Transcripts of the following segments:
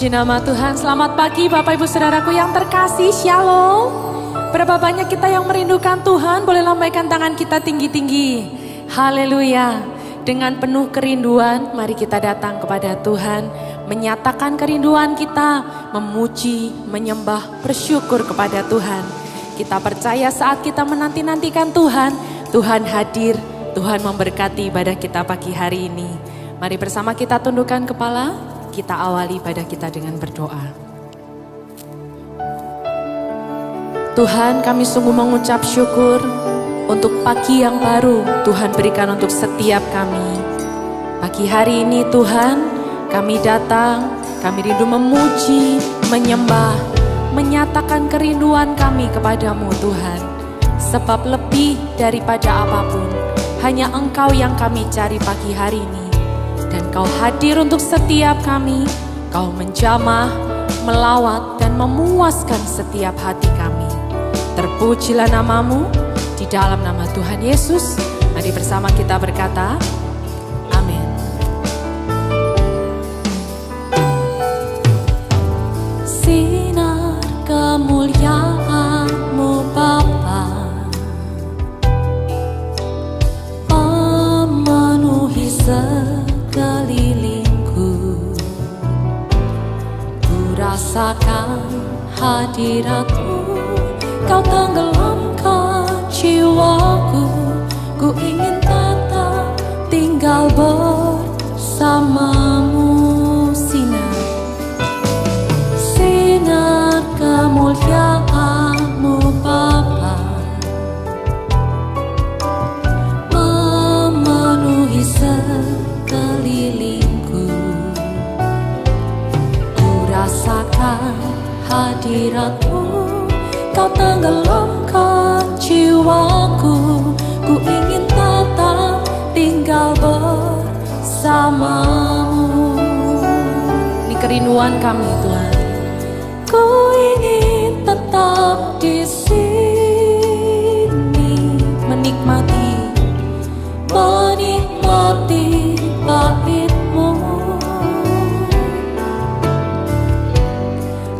Puji nama Tuhan. Selamat pagi Bapak Ibu Saudaraku yang terkasih. Shalom. Berapa banyak kita yang merindukan Tuhan, boleh lambaikan tangan kita tinggi-tinggi. Haleluya. Dengan penuh kerinduan, mari kita datang kepada Tuhan, menyatakan kerinduan kita, memuji, menyembah, bersyukur kepada Tuhan. Kita percaya saat kita menanti-nantikan Tuhan, Tuhan hadir, Tuhan memberkati ibadah kita pagi hari ini. Mari bersama kita tundukkan kepala. Kita awali ibadah kita dengan berdoa. Tuhan, kami sungguh mengucap syukur untuk pagi yang baru Tuhan berikan untuk setiap kami. Pagi hari ini Tuhan, kami datang, kami rindu memuji, menyembah, menyatakan kerinduan kami kepadamu Tuhan. Sebab lebih daripada apapun, hanya Engkau yang kami cari pagi hari ini. Dan Kau hadir untuk setiap kami, Kau menjamah, melawat dan memuaskan setiap hati kami. Terpujilah namamu, di dalam nama Tuhan Yesus. Mari bersama kita berkata, amin. Sinar kemuliaan-Mu Bapa memenuhi sekelilingku, ku rasakan hadirat-Mu, Kau tenggelamkan jiwaku, ku ingin tetap tinggal bersama-Mu. Sinar kemuliaan-Mu Bapa memenuhi sekelilingku, ku rasakan hadirat-Mu, Kau tenggelamkan jiwaku, ku ingin tetap tinggal bersama-Mu. Ini kerinduan kami Tuhan. Ku ingin tetap di sini, menikmati bait-Mu.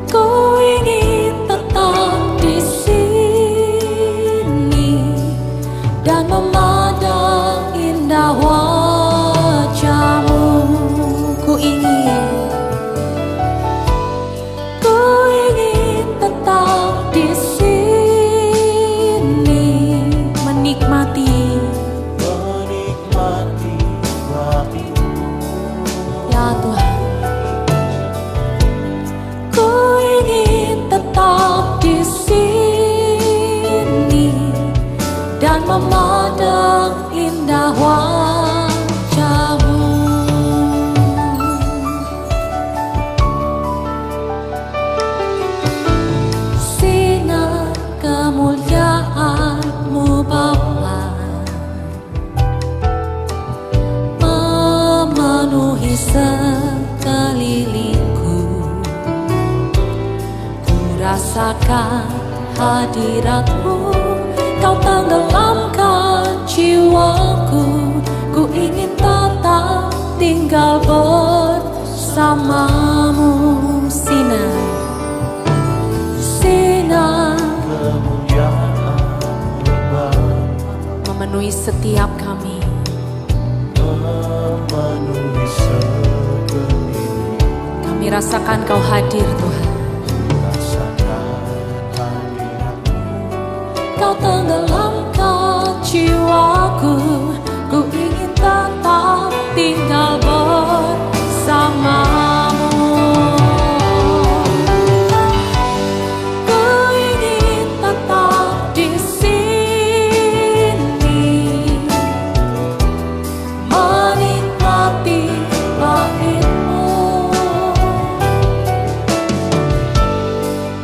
Ku ingin tetap di sini dan memandang indah wajah-Mu. Ku ingin tetap di sini, menikmati ya Tuhan. Ku ingin tetap di sini dan memandang indah wajah-Mu. Sinar kemuliaan-Mu Bapa memenuhi sekelilingku, ku rasakan hadirat-Mu, Kau tenggelamkan jiwaku, ku ingin tetap tinggal bersama-Mu. Sinar memenuhi setiap kami. Kami rasakan Kau hadir Tuhan. Kau tenggelamkan jiwaku, ku ingin tetap tinggal bersama-Mu. Ku ingin tetap di sini, menikmati bait-Mu.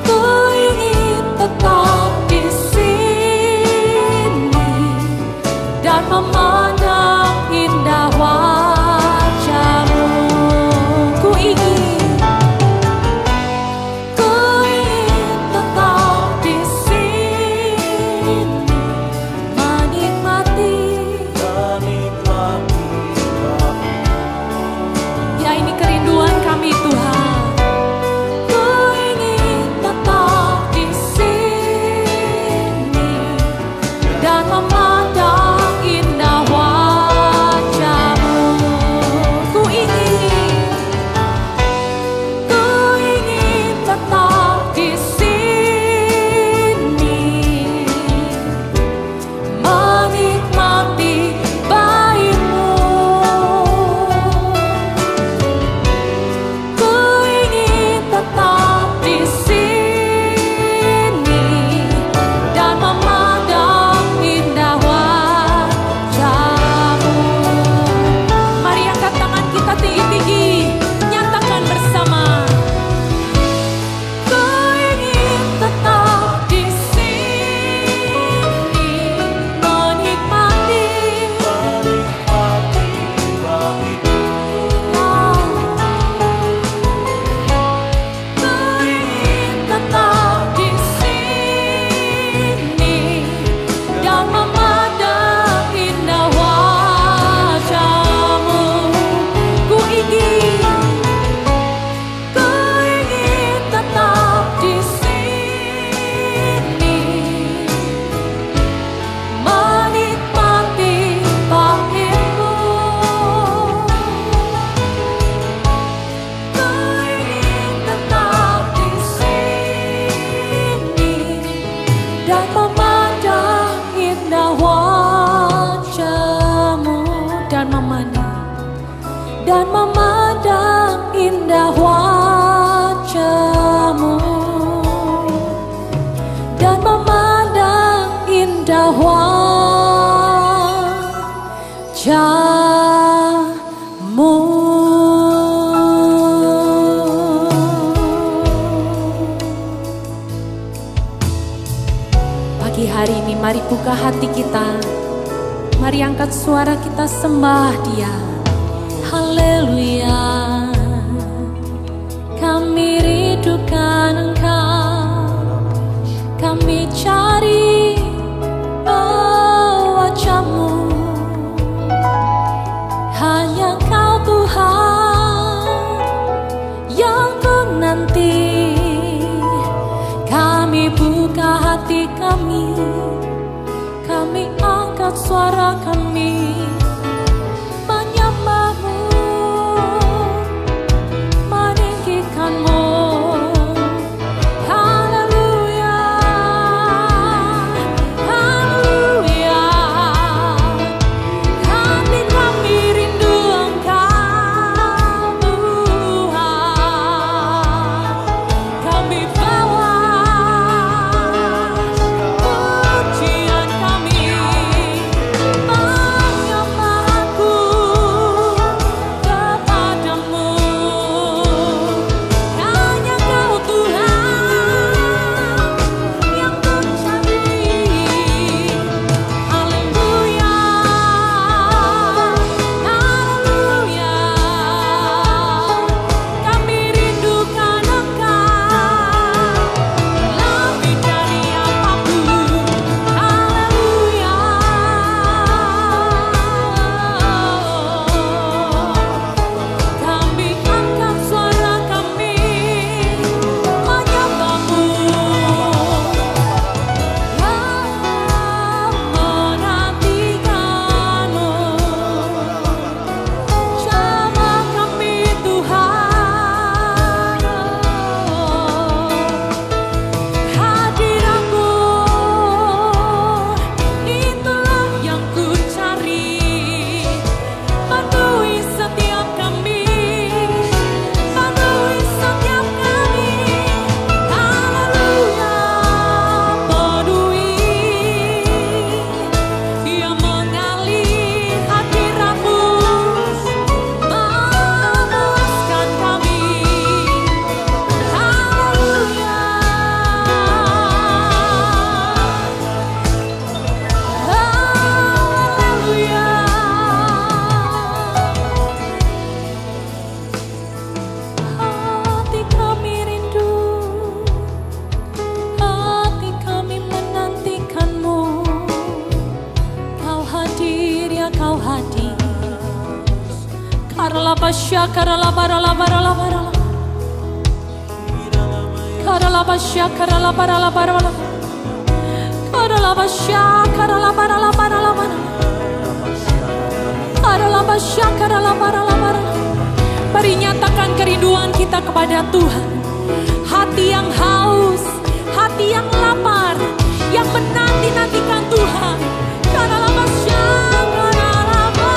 Ku ingin tetap di sini dan memandang indah wajah-Mu. hari ini mari buka hati kita. Mari angkat suara kita sembah Dia. Haleluya. Kami rindukan Engkau, kami cari wajah-Mu. Hanya Engkau Tuhan yang ku nanti. Kami buka hati kami angkat suara kami menyembah-Mu, meninggikan-Mu. Haleluya, haleluya. Hati kami rindu Engkau Tuhan. Kami bawa pujian kami, menyembahku kepadamu. Hanya Kau Tuhan yang ku cari. Haleluya, haleluya. Kami rindukan Engkau lebih dari apapun. Haleluya. Kami angkat suara kami menyembah-Mu, menantikan-Mu. Jamah kami Tuhan, hadirat-Mu itulah yang ku cari. Penuhi setiap kami, penuhi setiap kami. Haleluya, penuhi yang mengalir hadirat-Mu, memuaskan kami. Haleluya, haleluya. Hati kami rindu, hati kami menantikan-Mu. Kau hadir, ya Kau hadir. Karalabasya, karalabaralabaralabarala. Karalabasya, karalabaralabarala. Karalabasya, karalabaralabarala. Karalabasya, karalabaralabarala. Mari nyatakan kerinduan kita kepada Tuhan. Hati yang haus, hati yang lapar, yang menanti-nantikan Tuhan. Karalabasya, karalaba.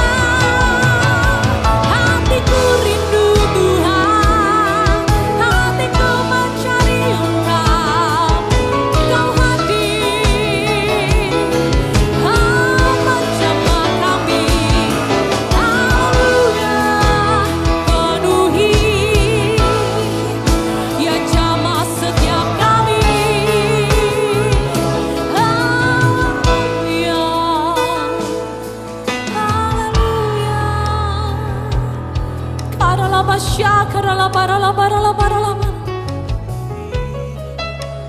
Hatiku rindu Tuhan, hatiku mencari Engkau. Kau hadir, menjamah kami. Haleluya, penuhi ya jamah setiap kami. Haleluya, haleluya. Karalabasya, karalabaralabaralabarala.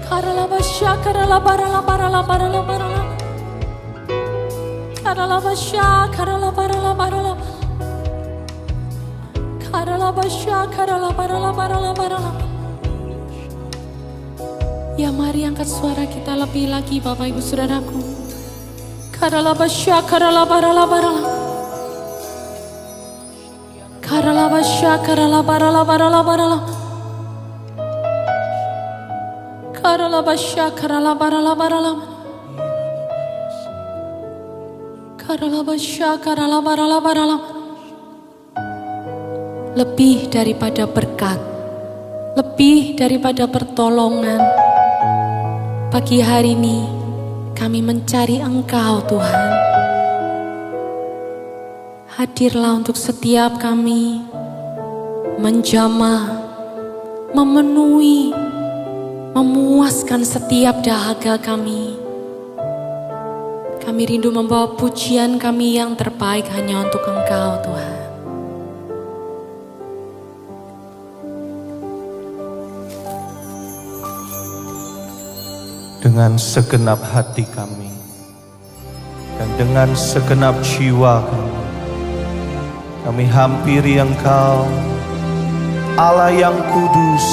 Karalabasya, karalabaralabaralabarala. Karalabasya, karalabaralabarala. Karalabasya, karalabaralabarala. Ya mari angkat suara kita lebih lagi Bapak Ibu Saudaraku. Karalabasya, karalabaralabarala. Karalabasya, karalabaralabarala. Karalabasya, karalabaralabarala. Karalabasya, karalabaralabarala. Lebih daripada berkat, lebih daripada pertolongan, pagi hari ini kami mencari Engkau Tuhan. Hadirlah untuk setiap kami, menjamah, memenuhi, memuaskan setiap dahaga kami. Kami rindu membawa pujian kami yang terbaik hanya untuk Engkau, Tuhan. Dengan segenap hati kami dan dengan segenap jiwa kami hampiri Engkau, Allah yang kudus,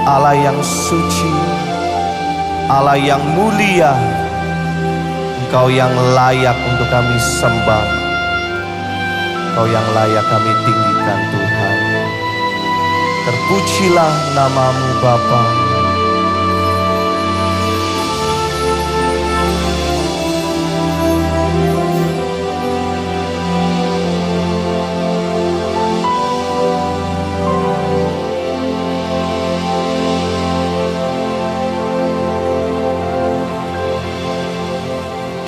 Allah yang suci, Allah yang mulia. Engkau yang layak untuk kami sembah, Engkau yang layak kami tinggikan Tuhan. Terpujilah nama-Mu Bapa.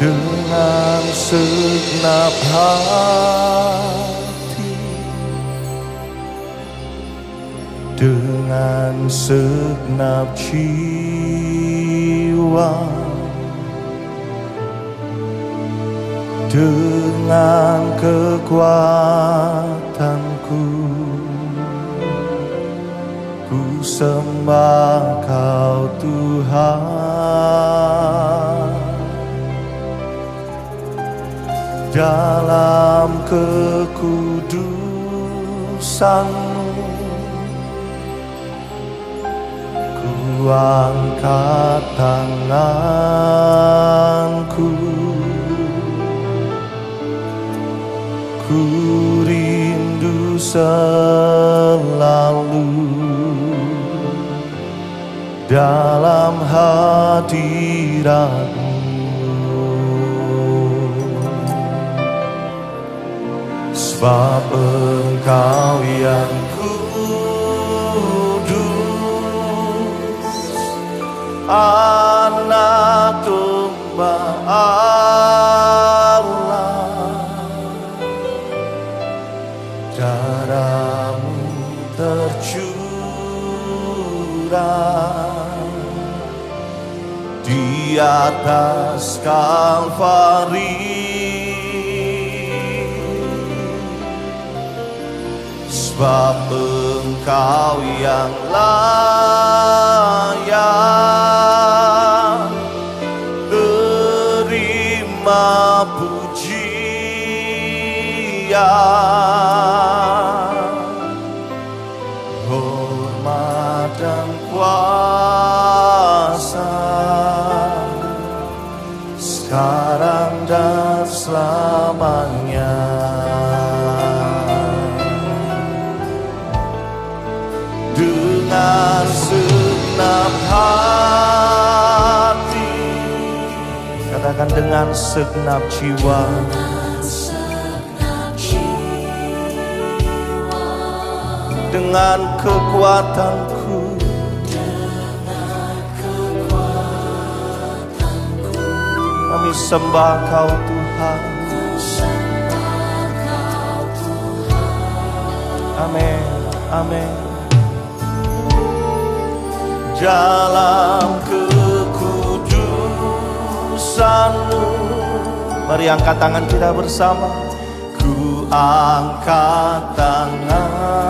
Dengan segenap hati, dengan segenap jiwa, dengan kekuatanku, ku sembah Kau Tuhan. Dalam kekudusan-Mu ku angkat tanganku, ku rindu selalu dalam hadirat-Mu. Sebab Engkau yang kudus, Anak Domba Allah, darah-Mu tercurah di atas Kalvari. Sebab Engkau yang layak terima pujian, hormat dan kuasa sekarang dan selamanya. Dengan segenap hati, katakan dengan segenap jiwa, dengan kekuatanku, kami sembah Kau Tuhan. Amin, amin. Dalam kekudusan-Mu, mari angkat tangan kita bersama. Ku angkat tanganku,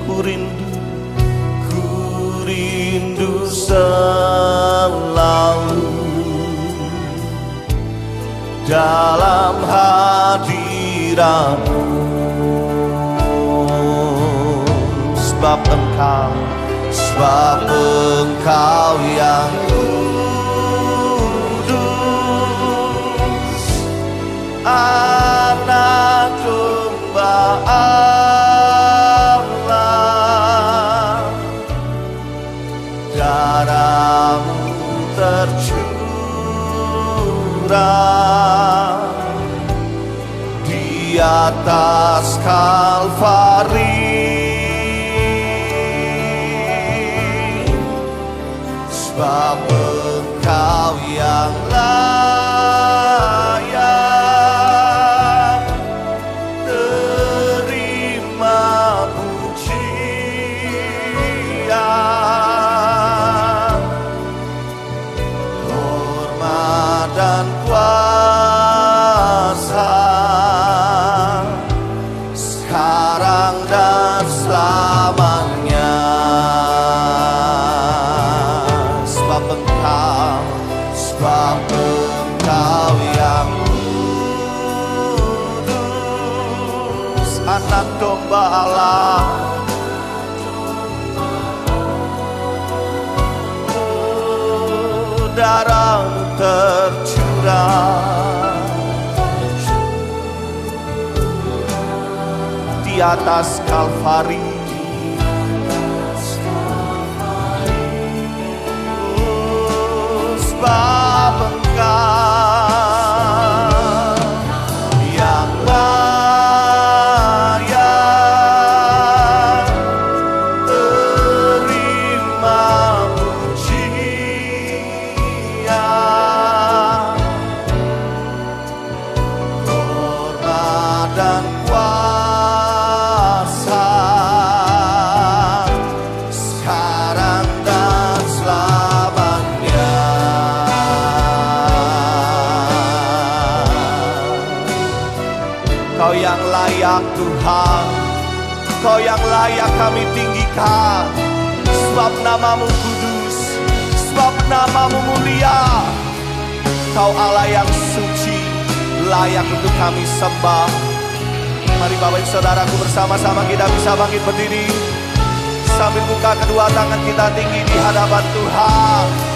ku rindu selalu dalam hadirat-Mu. Sebab Engkau yang kudus, Anak Domba Allah, darah-Mu tercurah di atas Kalvari. Sebab Engkau yang layak terima pujian, selamanya. Sebab Engkau yang kudus, anak domba Allah. Darah-Mu tercurah di atas Kalvari. Sebab Engkau yang layak terima pujian, hormat dan kuasa sekarang dan selamanya. Kau yang layak Tuhan, Kau yang layak kami tinggikan. Sebab nama-Mu kudus, sebab nama-Mu mulia. Kau Allah yang suci, layak untuk kami sembah. Mari Bapak Ibu Saudaraku, bersama-sama kita bisa bangkit berdiri sambil buka kedua tangan kita tinggi di hadapan Tuhan.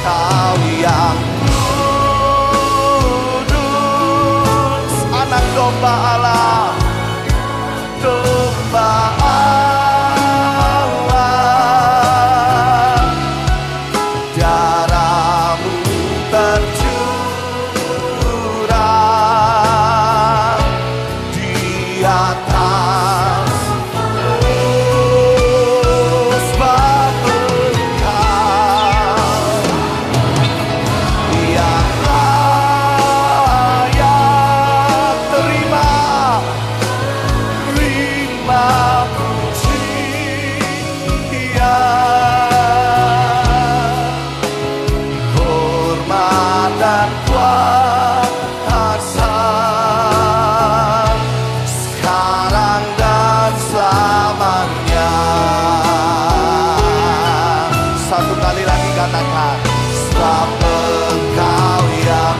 Kau yang kudus, anak domba Allah, domba Allah. Darah-Mu tercurah di atas. Sebab Engkau yang layak terima pujian, hormat dan kuasa sekarang dan selamanya. Satu kali lagi katakan, sebab Engkau yang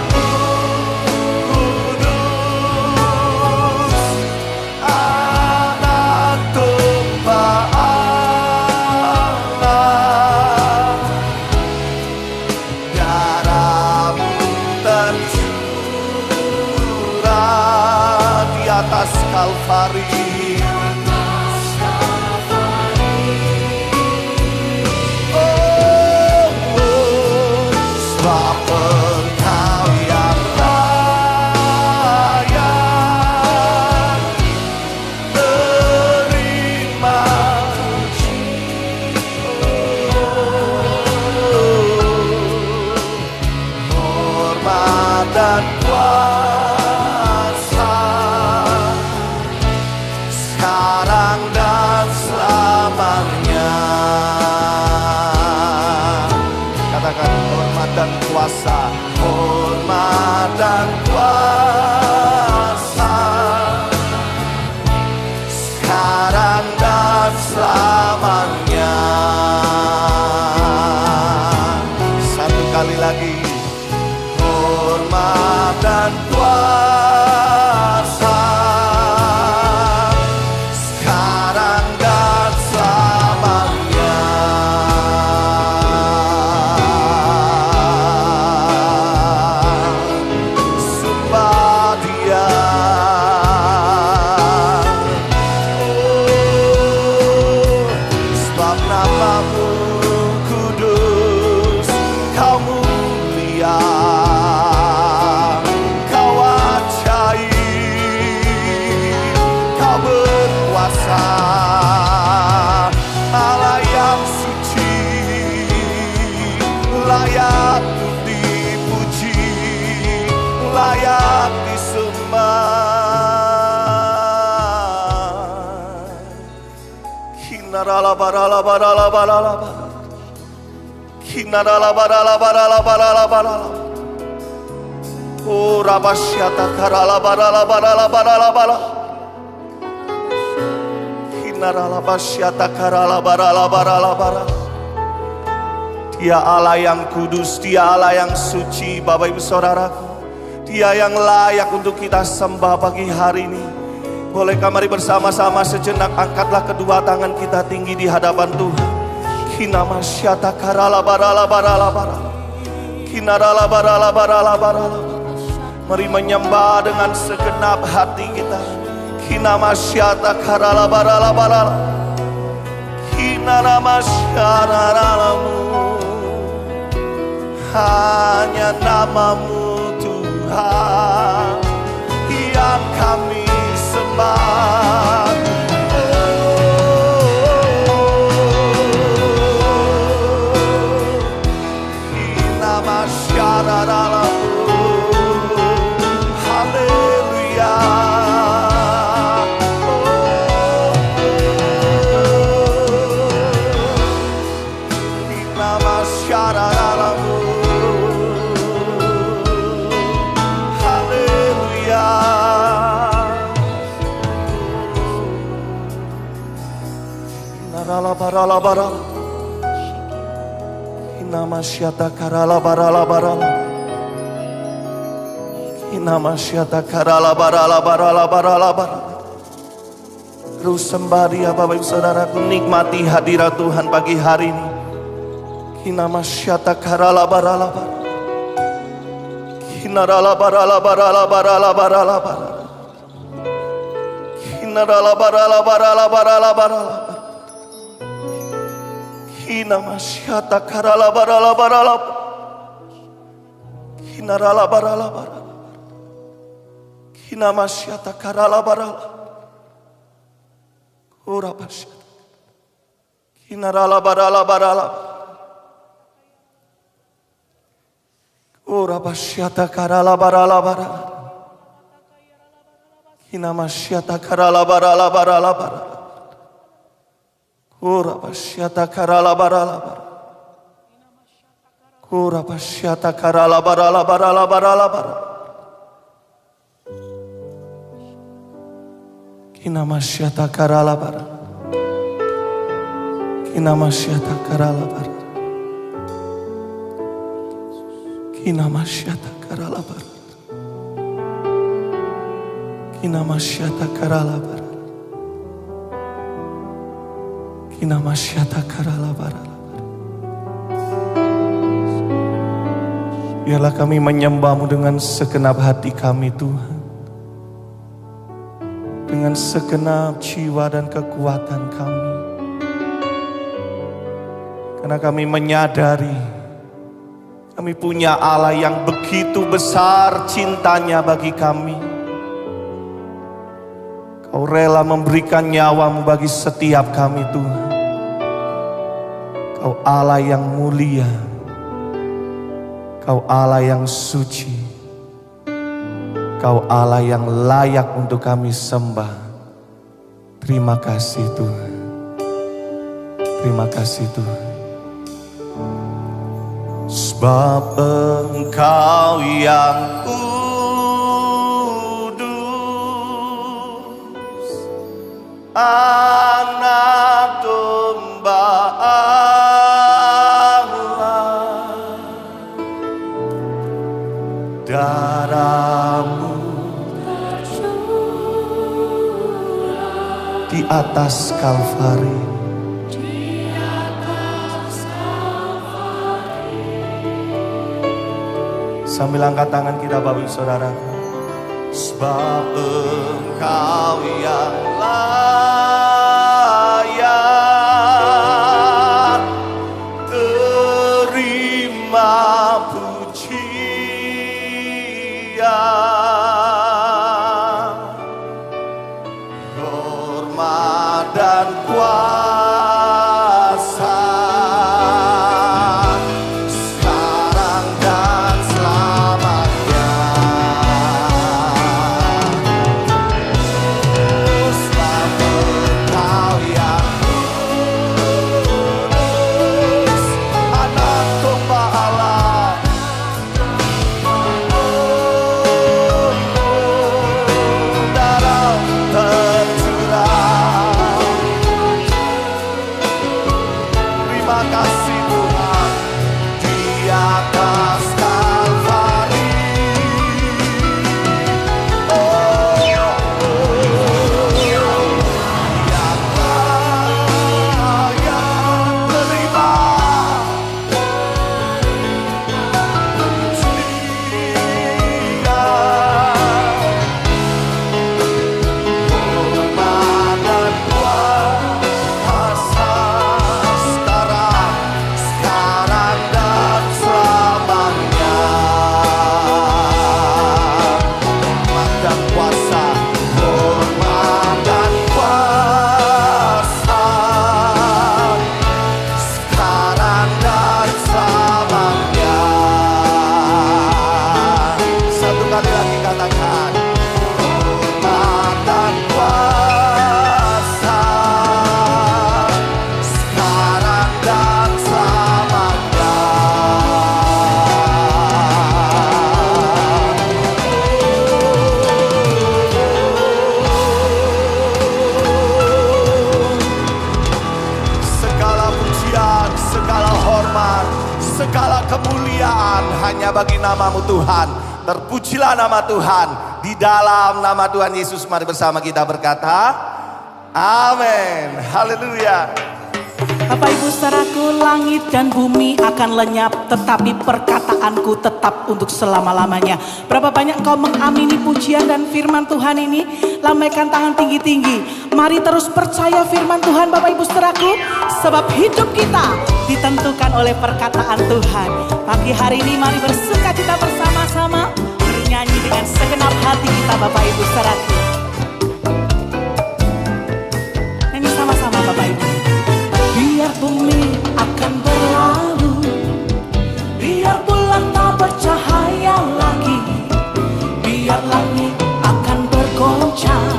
kudus, anak domba Allah. Darah-Mu tercurah di atas Kalvari. Sebab Engkau yang layak terima hormat dan kuasa sekarang dan selamanya. Katakan hormat dan kuasa, hormat dan kuasa sekarang dan selamanya. Satu kali lagi, hormat dan kuasa sekarang dan selamanya. Sembah Dia. Sebab nama-Mu kudus, Kau mulia, Kau ajaib, Kau berkuasa, Allah yang suci, layak untuk dipuji, layak disembah. Kinarala barala barala barala barala. Kinarala barala barala barala barala. Oh rabasyata karala barala barala barala barala. Hinarala basyata karala barala barala barala. Dia Allah yang kudus, Dia Allah yang suci, Bapak Ibu Saudaraku. Dia yang layak untuk kita sembah pagi hari ini. Bolehkah mari bersama-sama sejenak angkatlah kedua tangan kita tinggi di hadapan Tuhan. Kinamasyata karala barala barala barala. Kinarala barala barala barala. Mari menyembah dengan segenap hati kita. Kinamasyata karala barala barala. Kinaramasyara ralamu. Hanya namamu Tuhan yang kami sembah. Kinamasyara ralamu. Haleluya. Kinamasyara ralamu. Barala barala barala. Kinamasyata karala barala barala. Kinamasyata karala barala barala barala barala. Terus sembah Dia Bapak Ibu Saudaraku, nikmati hadirat Tuhan pagi hari ini. Kinamasyata karala barala barala. Kinarala barala barala barala barala barala. Kinarala barala barala barala barala. Kinamasyata karala barala barala. Kinarala barala barala. Kinamasyata karala barala. Urabasyata. Kinarala barala barala. Urabasyata karala barala barala. Kinamasyata karala barala barala barala. Kurabasyata karala barala barala. Kurabasyata karala barala barala barala barala. Kinamasyata karala barala. Kinamasyata karala barala. Kinamasyata karala barala. Kinamasyata karala barala. Kinamasyata karala barala. Biarlah kami menyembah-Mu dengan segenap hati kami Tuhan. Dengan segenap jiwa dan kekuatan kami. Karena kami menyadari kami punya Allah yang begitu besar cintanya bagi kami. Kau rela memberikan nyawa-Mu bagi setiap kami Tuhan. Kau Allah yang mulia. Kau Allah yang suci. Kau Allah yang layak untuk kami sembah. Terima kasih Tuhan. Terima kasih Tuhan. Sebab Engkau yang Anak domba Allah, darah-Mu di atas Kalvari. Sambil angkat tangan kita Bapak Ibu Saudara. Sebab Engkau yang layak terima pujian, hormat dan kuasa. kuasa, hormat dan kuasa, sekarang dan selamanya. Satu kali lagi katakan, hormat dan kuasa, sekarang dan selamanya. Segala pujian, segala hormat, segala kemuliaan hanya bagi namamu Tuhan. Terpujilah nama Tuhan. Di dalam nama Tuhan Yesus mari bersama kita berkata, amin. Haleluya. Bapak Ibu saudaraku, langit dan bumi akan lenyap, tetapi perkataanku tetap untuk selama-lamanya. Berapa banyak kau mengamini pujian dan firman Tuhan ini? Lambaikan tangan tinggi-tinggi. Mari terus percaya firman Tuhan Bapak Ibu saudaraku, sebab hidup kita ditentukan oleh perkataan Tuhan. Pagi hari ini mari bersukacita bersama-sama, bernyanyi dengan segenap hati kita Bapak Ibu saudaraku. Nyanyi sama-sama Bapak Ibu. Biar bumi akan berlalu, biar bulan tak bercahaya lagi, biar langit akan bergoncang,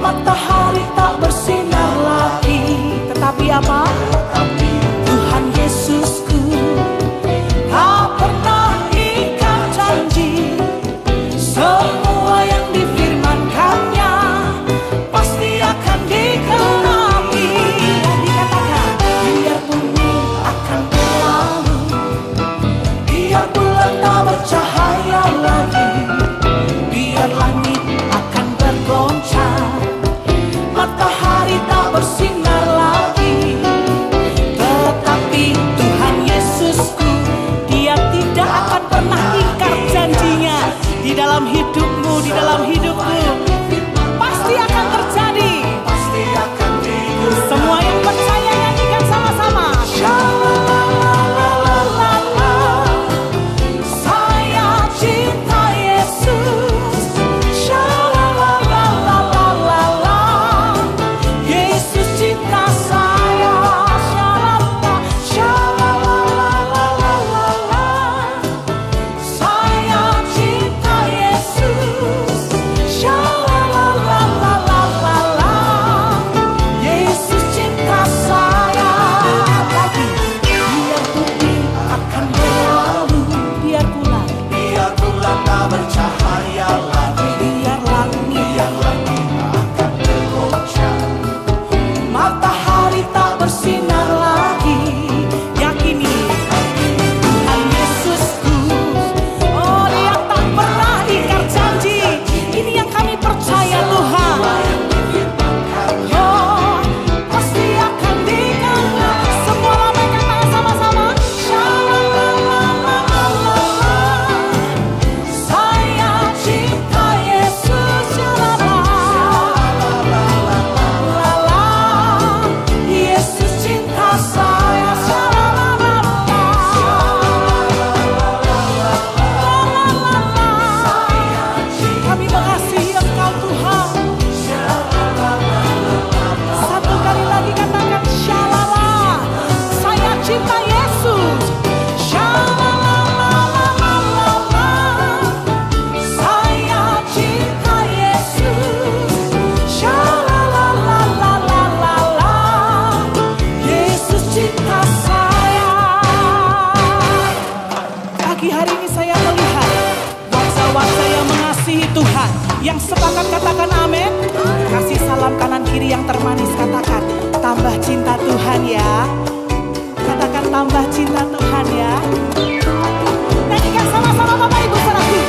matahari tak bersinar lagi. Tetapi apa? Tuhan Yesusku tak pernah ingkar janji. Semua yang difirmankannya pasti akan digenapi. Dikatakan, biar bumi akan berlalu, biar bulan tak bercahaya lagi, biar langit akan bergoncang, matahari tak bersinar lagi. Tetapi Tuhan Yesusku, Dia tidak akan pernah ingkar janjinya. Di dalam hidupmu, di dalam hidupku, pasti akan terjadi. Pasti akan digenapi. Semua yang percaya nyanyikan sama-sama. Shalalalalala. Saya cinta Yesus. Shalalalalala. Yesus cinta saya. Shalalalalala. Saya cinta Yesus. Shalalalalala. Yesus cinta saya. Lagi. Biar bumi akan berlalu, biar bulan tak bercahaya lagi, biar langit akan bergoncang. matahari tak bersinar lagi. Yakini Tuhan Yesusku, oh Dia tak pernah ingkar janji. Ini yang kami percaya Tuhan. Oh, pasti akan digenapi. Semua lambaikan tangan sama-sama. Shalalalalala. Saya cinta Yesus. Shalalalalala. Yesus cinta saya. Shalalalalala. Kami mengasihi Engkau Tuhan. Satu kali lagi katakan shalala. Saya cinta Yesus. Shalalalalala. Saya cinta Yesus. Shalalalalala. Yesus cinta saya. Pagi hari ini saya melihat wajah-wajah yang mengasihi Tuhan, yang sepakat katakan amin. Kasih salam kanan kiri yang termanis, katakan tambah cinta Tuhan ya. Katakan tambah cinta Tuhan ya. Nyanyikan sama-sama Bapak Ibu saudaraku.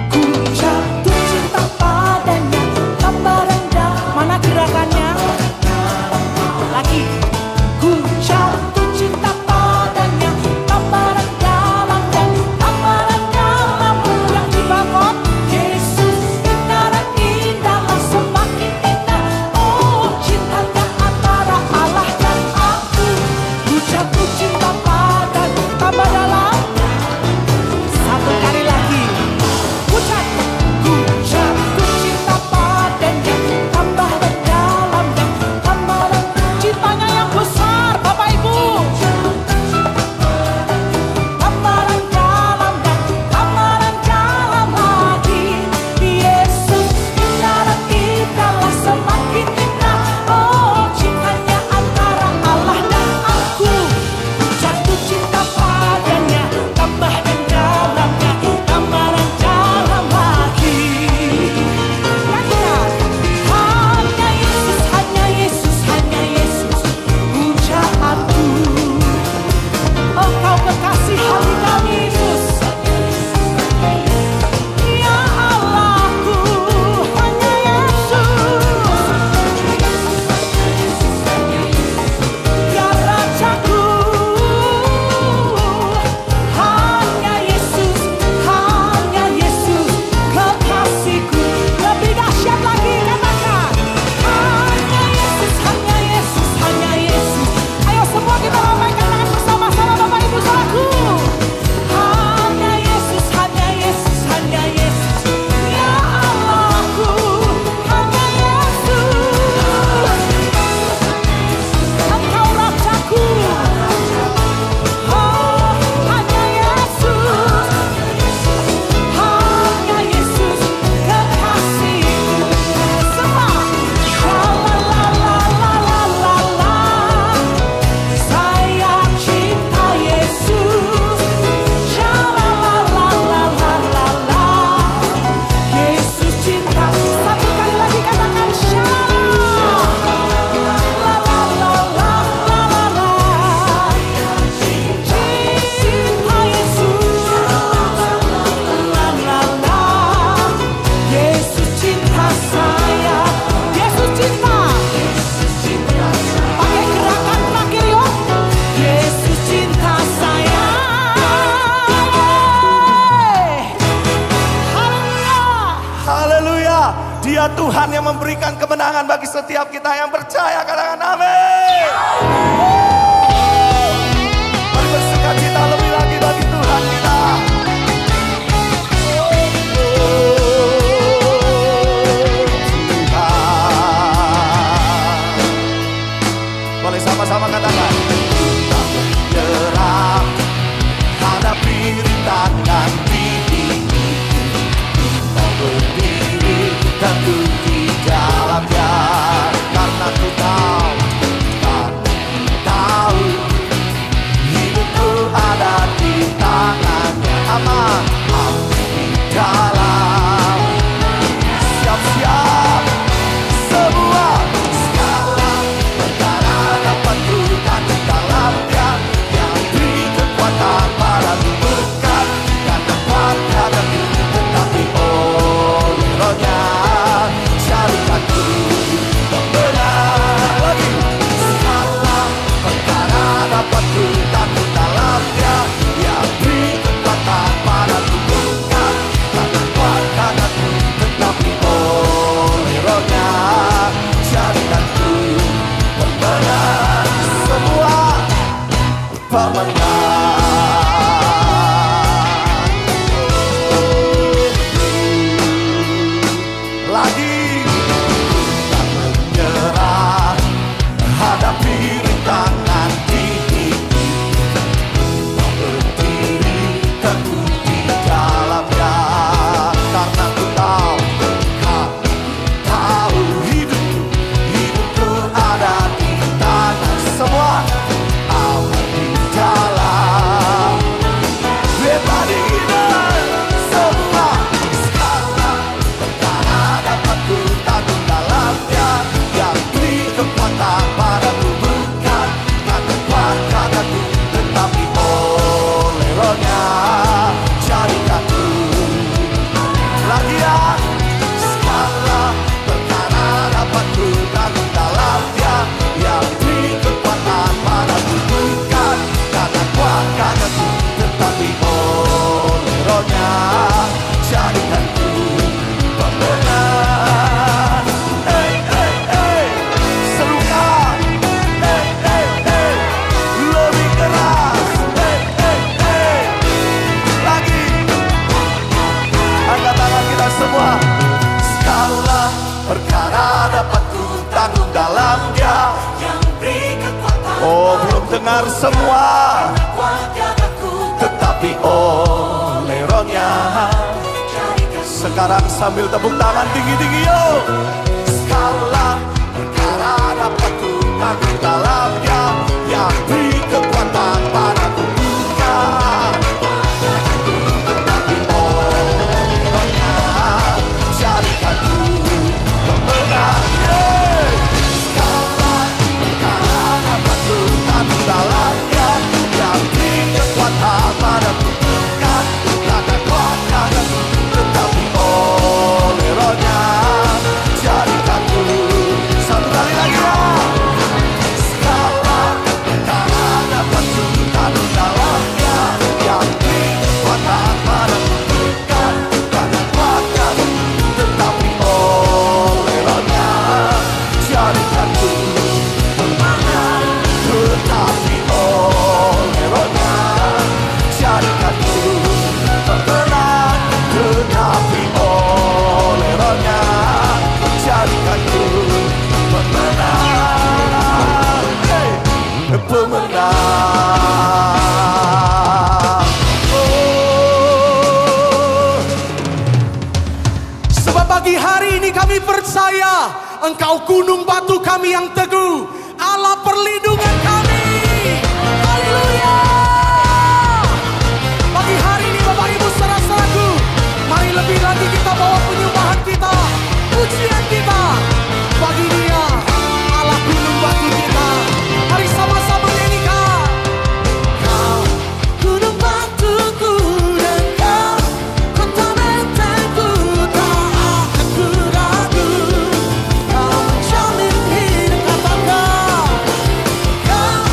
Ku jatuh cinta padanya, tambah rendah. Mana gerakannya? Lagi. Ku jatuh cinta padanya, tambah rendah langgang, tambah rendah lampu yang dibakar. Yesus indah dan indahlah, semakin indah. Oh cintanya antara Allah dan aku. Ku jatuh cinta padanya. Dia Tuhan yang memberikan kemenangan bagi setiap kita yang percaya. Katakan amin. Mari bersukacita lebih lagi bagi Tuhan kita. Boleh sama-sama katakan. Tak menyerah, hadapi rintangan ini. Kau berdiri teguh di dalamnya, karena ku tahu hidupku ada di tangannya. Aman, aku di dalam. Siap-siap semua. Dengar semua, tetapi oleh Roh-Nya. Sekarang sambil tepuk tangan tinggi-tinggi yuk. Segala perkara dapat ku tanggung dalamnya, yang beri kekuatan padaku. Bukan tetapi oleh Roh-Nya, jadikan ku pemenang. Dalamnya yang beri kekuatan padaku. Bukan takkan kuatkan aku, tetapi oleh Roh-Nya jadikan ku. Satu kali lagi ya. Segala perkara dapat ku tanggung dalamnya, yang beri kekuatan padaku. Bukan takkan kuatkan aku, tetapi oleh Roh-Nya jadikan ku. Tetapi oleh Roh-Nya jadikan ku pemenang. Tetapi oleh Roh-Nya jadikan ku pemenang. Pemenang. Oh. Sebab pagi hari ini kami percaya Engkau gunung batu kami yang teguh, Allah perlindungan kami. Haleluya. Pagi hari ini Bapak Ibu saudara-saudaraku, mari lebih lagi kita bawa penyembahan kita, pujian kita bagi Dia, Allah gunung batu kita. Mari sama-sama nyanyikan. Kau gunung batuku dan Kau kota bentengku, tak akan ku ragu. Kau menjamin hidup katakan. Kau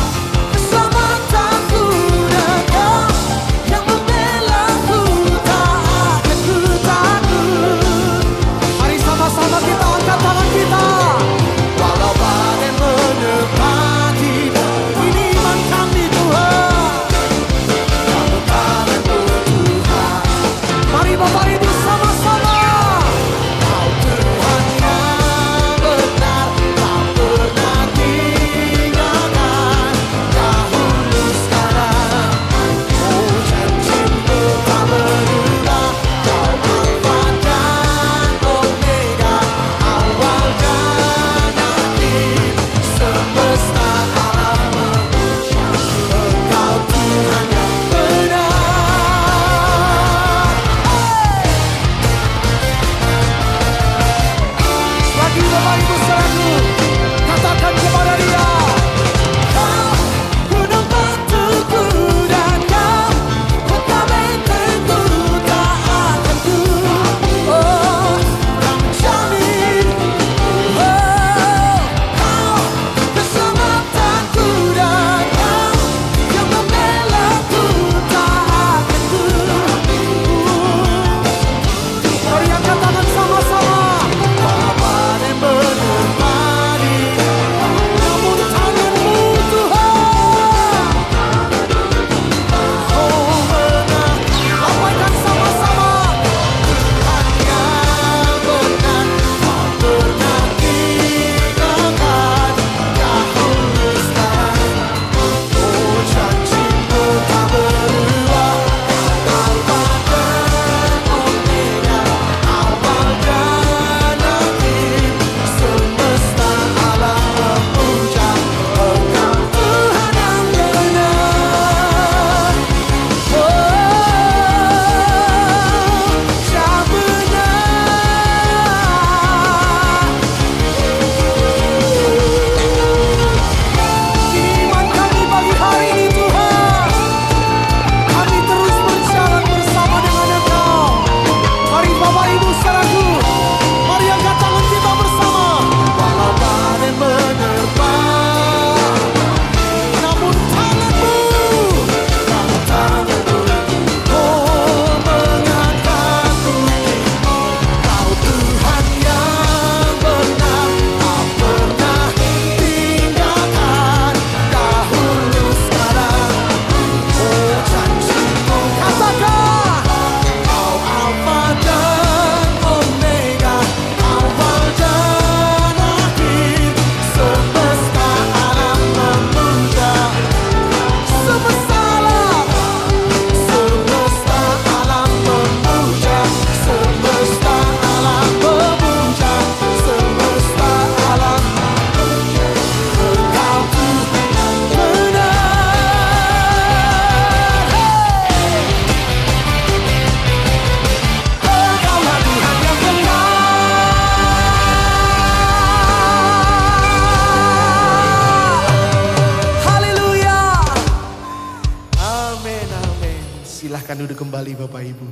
Silakan duduk kembali Bapak Ibu.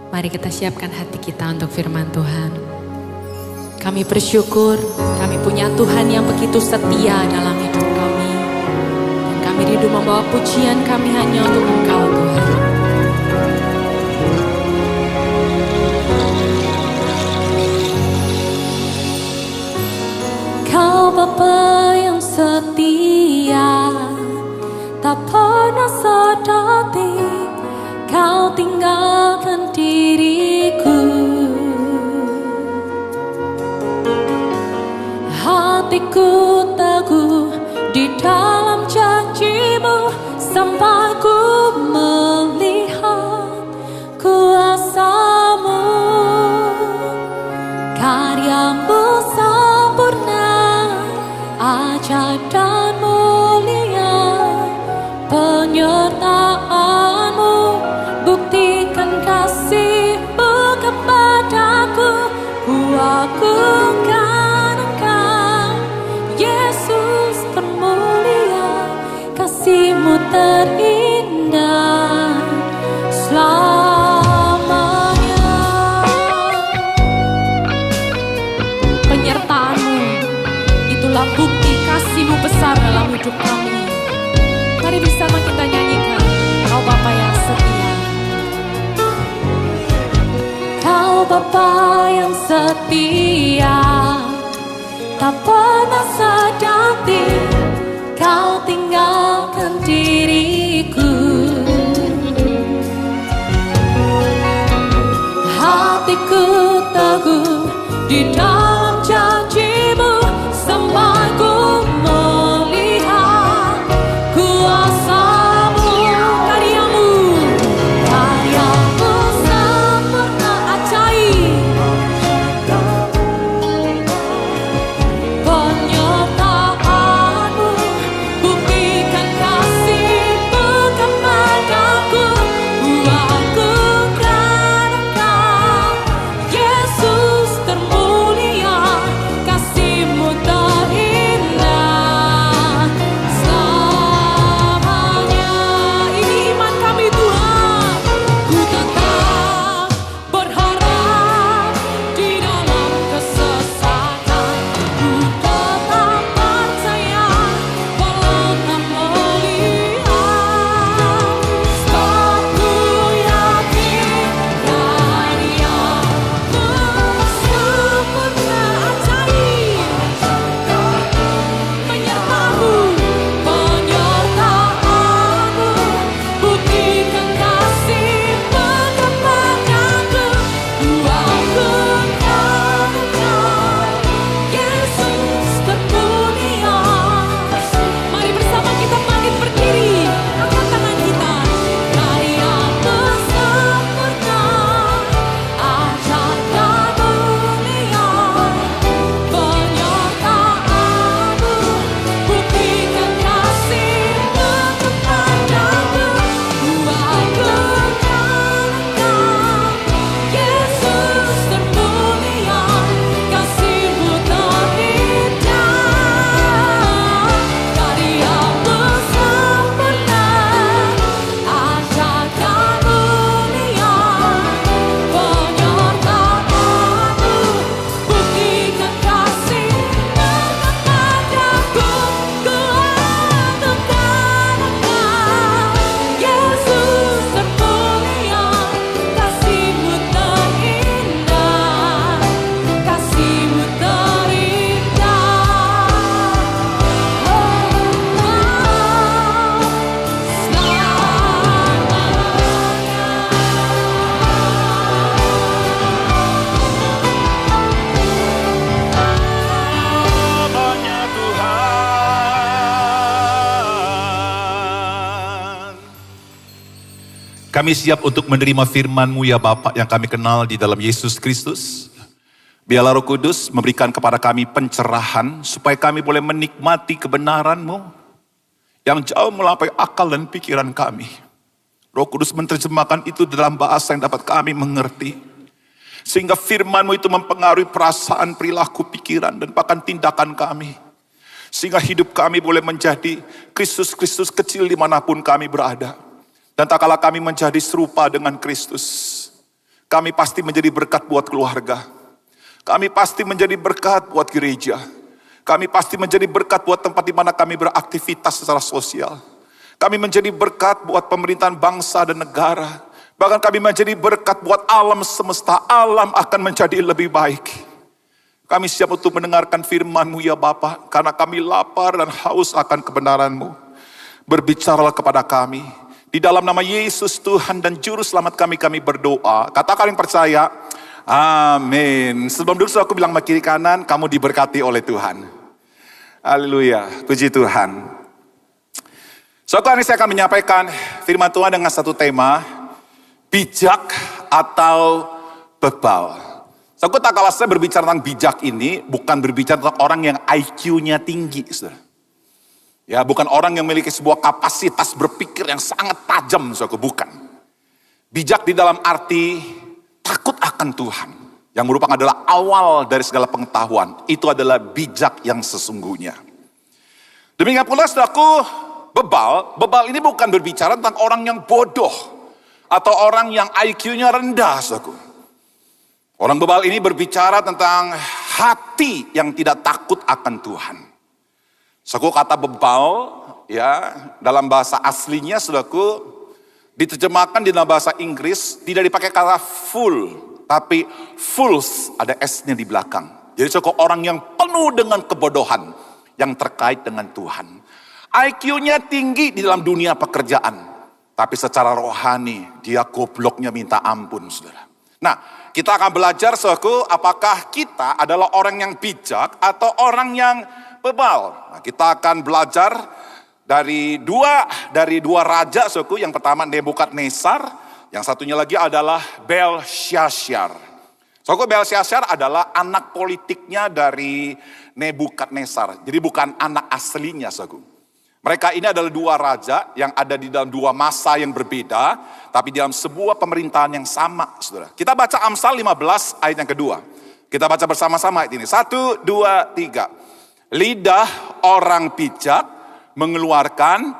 Mari kita siapkan hati kita untuk firman Tuhan. Kami bersyukur, kami punya Tuhan yang begitu setia dalam hidup kami. Dan kami rindu membawa pujian kami hanya untuk Engkau Tuhan. Kau Bapa yang setia, tak pernah sadari Kau tinggalkan diriku. Hatiku teguh di dalam janji-Mu sampai ku melihat kuasa-Mu. Karya-Mu sempurna, ajaib dan mulia, penyertaan-Mu buktikan kasih-Mu kepadaku. Ku agungkan Engkau, Yesus termulia, kasih-Mu terindah selamanya. Penyertaan-Mu, itulah bukti kasih-Mu besar dalam hidup kami. Mari bersama kita nyanyikan, Kau Bapa yang setia. Kau Bapa yang setia, tak pernah sadari Kau tinggalkan diriku. Hatiku teguh di dalam janji-Mu sampai ku melihat kuasa-Mu. Karya-Mu, karya-Mu sempurna, ajaib, penyertaan-Mu buktikan kasih-Mu kepadaku. Ku agungkan Engkau, Yesus termulia, kasih-Mu terindah selamanya. Ini iman kami Tuhan, ku tetap berharap di dalam kesesatan. Ku tetap percaya walau tak melihat. Sebab ku yakin karya-Mu sempurna, ajaib, penyertaan-Mu buktikan kasih-Mu kepadaku. Ku agungkan Engkau, Yesus termulia. Mari bersama kita bangkit berdiri, angkat tangan kita. Karya-Mu sempurna, ajaib dan mulia, penyertaan-Mu buktikan kasih-Mu kepadaku. Ku agungkan Engkau, Yesus termulia, kasih-Mu terindah. Karya-Mu sempurna, ajaib dan mulia, penyertaan-Mu buktikan kasih-Mu kepadaku. Ku agungkan Engkau, Yesus termulia, kasih-Mu terindah, kasih-Mu Namanya Tuhan. Kami siap untuk menerima firman-Mu ya Bapa yang kami kenal di dalam Yesus Kristus. Biarlah Roh Kudus memberikan kepada kami pencerahan supaya kami boleh menikmati kebenaran-Mu yang jauh melampaui akal dan pikiran kami. Roh Kudus menerjemahkan itu dalam bahasa yang dapat kami mengerti. Sehingga firman-Mu itu mempengaruhi perasaan, perilaku, pikiran, dan bahkan tindakan kami. Sehingga hidup kami boleh menjadi Kristus-Kristus kecil dimanapun kami berada. Dan tak kala kami menjadi serupa dengan Kristus, kami pasti menjadi berkat buat keluarga. Kami pasti menjadi berkat buat gereja. Kami pasti menjadi berkat buat tempat di mana kami beraktivitas secara sosial. Kami menjadi berkat buat pemerintahan bangsa dan negara. Bahkan kami menjadi berkat buat alam semesta. Alam akan menjadi lebih baik. Kami siap untuk mendengarkan firman-Mu ya Bapa, karena kami lapar dan haus akan kebenaran-Mu. Berbicaralah kepada kami. Di dalam nama Yesus Tuhan dan Juru Selamat kami berdoa. Katakan yang percaya, amin. Sebelum dulu aku bilang kiri kanan, kamu diberkati oleh Tuhan. Haleluya, puji Tuhan. Suatu hari saya akan menyampaikan firman Tuhan dengan satu tema, bijak atau bebal. Aku tak kalah saya berbicara tentang bijak ini, bukan berbicara tentang orang yang IQ-nya tinggi, saudara. Ya, bukan orang yang memiliki sebuah kapasitas berpikir yang sangat tajam, saudara, bukan. Bijak di dalam arti takut akan Tuhan, yang merupakan adalah awal dari segala pengetahuan. Itu adalah bijak yang sesungguhnya. Demikian pula, saudaraku, bebal ini bukan berbicara tentang orang yang bodoh, atau orang yang IQ-nya rendah, saudaraku. Orang bebal ini berbicara tentang hati yang tidak takut akan Tuhan. Suku kata bebal, ya, dalam bahasa aslinya, saudaraku, diterjemahkan di dalam bahasa Inggris, tidak dipakai kata full, tapi fools, ada S-nya di belakang. Jadi suku orang yang penuh dengan kebodohan yang terkait dengan Tuhan. IQ-nya tinggi di dalam dunia pekerjaan, tapi secara rohani, dia gobloknya minta ampun, saudara. Nah, kita akan belajar, saudaraku, apakah kita adalah orang yang bijak atau orang yang bebal. Nah, kita akan belajar dari dua raja, saudaraku. Yang pertama Nebukadnezar, yang satunya lagi adalah Belsyazar. Saudaraku, Belsyazar adalah anak politiknya dari Nebukadnezar. Jadi bukan anak aslinya, saudaraku. Mereka ini adalah dua raja yang ada di dalam dua masa yang berbeda, tapi dalam sebuah pemerintahan yang sama, saudara. Kita baca Amsal 15 ayat yang kedua. Kita baca bersama-sama ayat ini. 1, 2, 3. Lidah orang bijak mengeluarkan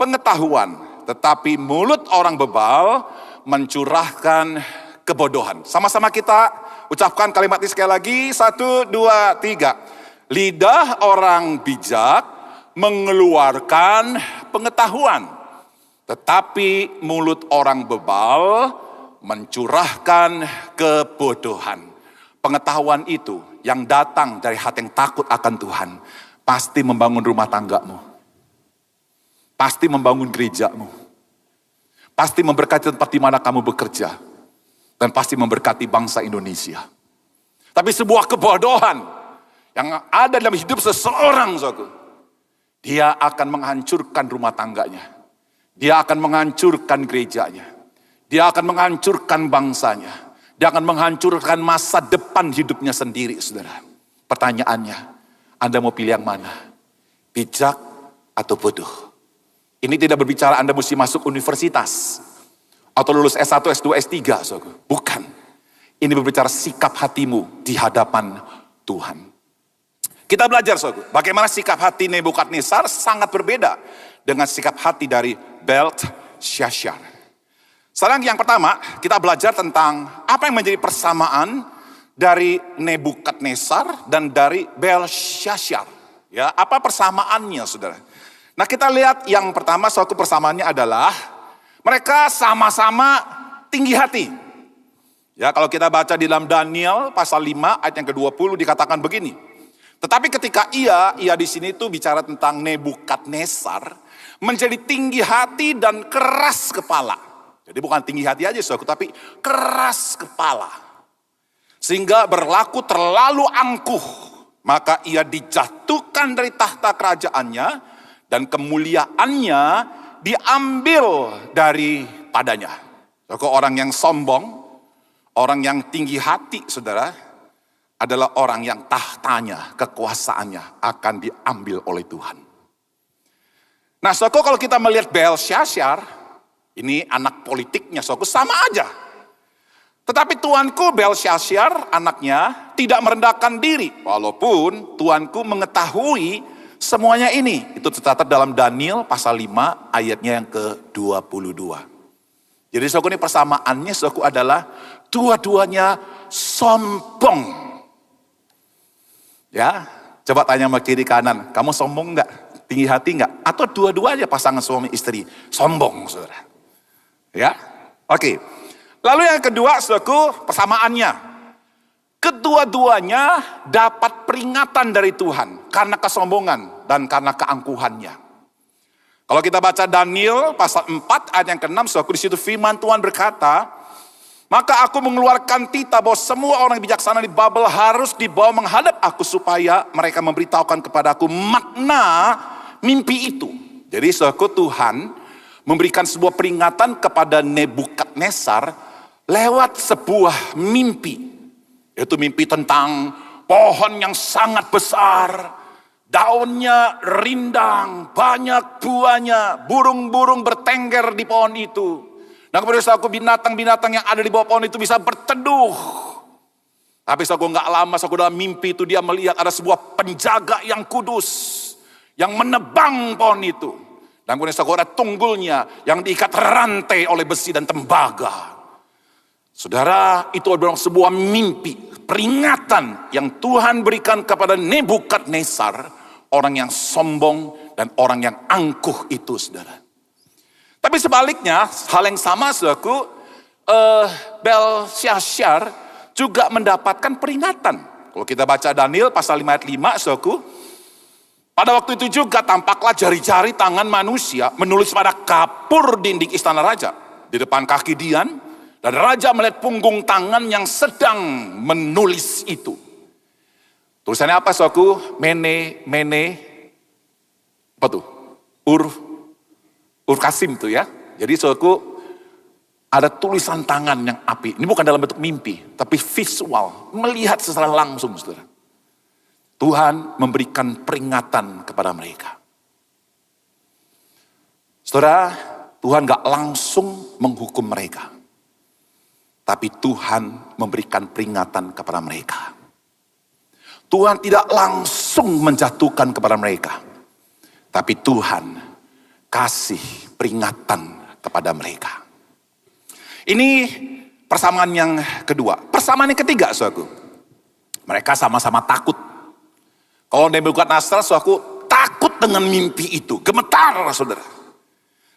pengetahuan, tetapi mulut orang bebal mencurahkan kebodohan. Sama-sama kita ucapkan kalimat ini sekali lagi. 1, 2, 3. Lidah orang bijak mengeluarkan pengetahuan, tetapi mulut orang bebal mencurahkan kebodohan. Pengetahuan itu yang datang dari hati yang takut akan Tuhan, pasti membangun rumah tanggamu, pasti membangun gerejamu, pasti memberkati tempat di mana kamu bekerja, dan pasti memberkati bangsa Indonesia. Tapi sebuah kebodohan yang ada dalam hidup seseorang, saudaraku, dia akan menghancurkan rumah tangganya. Dia akan menghancurkan gerejanya. Dia akan menghancurkan bangsanya. Dia akan menghancurkan masa depan hidupnya sendiri, saudara. Pertanyaannya, Anda mau pilih yang mana? Bijak atau bodoh? Ini tidak berbicara Anda mesti masuk universitas. Atau lulus S1, S2, S3, saudara. Bukan. Ini berbicara sikap hatimu di hadapan Tuhan. Kita belajar, saudara, bagaimana sikap hati Nebukadnezar sangat berbeda dengan sikap hati dari Belsyazar. Sekarang yang pertama, kita belajar tentang apa yang menjadi persamaan dari Nebukadnezar dan dari Belsyazar. Ya, apa persamaannya, saudara? Nah, kita lihat yang pertama, suatu persamaannya adalah mereka sama-sama tinggi hati. Ya, kalau kita baca di dalam Daniel pasal 5 ayat yang ke-20 dikatakan begini. Tetapi ketika ia di sini tuh bicara tentang Nebukadnezar menjadi tinggi hati dan keras kepala. Jadi bukan tinggi hati aja, saudara, tapi keras kepala. Sehingga berlaku terlalu angkuh, maka ia dijatuhkan dari tahta kerajaannya dan kemuliaannya diambil daripadanya. Saudara, orang yang sombong, orang yang tinggi hati, saudara, adalah orang yang tahtanya, kekuasaannya akan diambil oleh Tuhan. Nah, saudara, kalau kita melihat Belsyazar, ini anak politiknya, saudara, sama aja. Tetapi tuanku Belsyazar, anaknya, tidak merendahkan diri. Walaupun tuanku mengetahui Semuanya ini itu tercatat dalam Daniel pasal 5 ayatnya yang ke-22. Jadi saudaraku, ini persamaannya saudaraku adalah dua-duanya sombong. Ya, coba tanya sama kiri kanan, kamu sombong enggak? Tinggi hati enggak? Atau dua-duanya pasangan suami istri sombong, saudara? Ya, oke. Lalu yang kedua, saudaraku, persamaannya. Kedua-duanya dapat peringatan dari Tuhan karena kesombongan dan karena keangkuhannya. Kalau kita baca Daniel pasal 4 ayat yang ke-6, saudaraku, di situ firman Tuhan berkata, maka aku mengeluarkan titah bahwa semua orang bijaksana di Babel harus dibawa menghadap aku supaya mereka memberitahukan kepadaku makna mimpi itu. Jadi saudaraku, Tuhan memberikan sebuah peringatan kepada Nebukadnezar lewat sebuah mimpi. Yaitu mimpi tentang pohon yang sangat besar, daunnya rindang, banyak buahnya, burung-burung bertengger di pohon itu. Dan kemudian saudaraku, binatang-binatang yang ada di bawah pohon itu bisa berteduh. Tapi saudaraku, gak lama saudaraku, dalam mimpi itu dia melihat ada sebuah penjaga yang kudus yang menebang pohon itu. Dan kemudian saudaraku, ada tunggulnya yang diikat rantai oleh besi dan tembaga. Saudara, itu adalah sebuah mimpi, peringatan yang Tuhan berikan kepada Nebukadnezar, orang yang sombong dan orang yang angkuh itu, saudara. Tapi sebaliknya, hal yang sama, saudaraku, Belsyazar juga mendapatkan peringatan. Kalau kita baca Daniel pasal 5 ayat 5, saudaraku, pada waktu itu juga tampaklah jari-jari tangan manusia menulis pada kapur dinding istana raja di depan kaki Dian. Dan raja melihat punggung tangan yang sedang menulis itu. Tulisannya apa, saudaraku? Apa tuh? Urkasim tuh ya. Jadi saudaraku, ada tulisan tangan yang api. Ini bukan dalam bentuk mimpi, tapi visual. Melihat secara langsung, saudara. Tuhan memberikan peringatan kepada mereka. Saudara, Tuhan gak langsung menghukum mereka. Tapi Tuhan memberikan peringatan kepada mereka. Tuhan tidak langsung menjatuhkan kepada mereka. Tapi Tuhan kasih peringatan kepada mereka. Ini persamaan yang kedua. Persamaan yang ketiga, saudaraku. Mereka sama-sama takut. Kalau Nebukadnezar, saudaraku, takut dengan mimpi itu. Gemetar, saudara.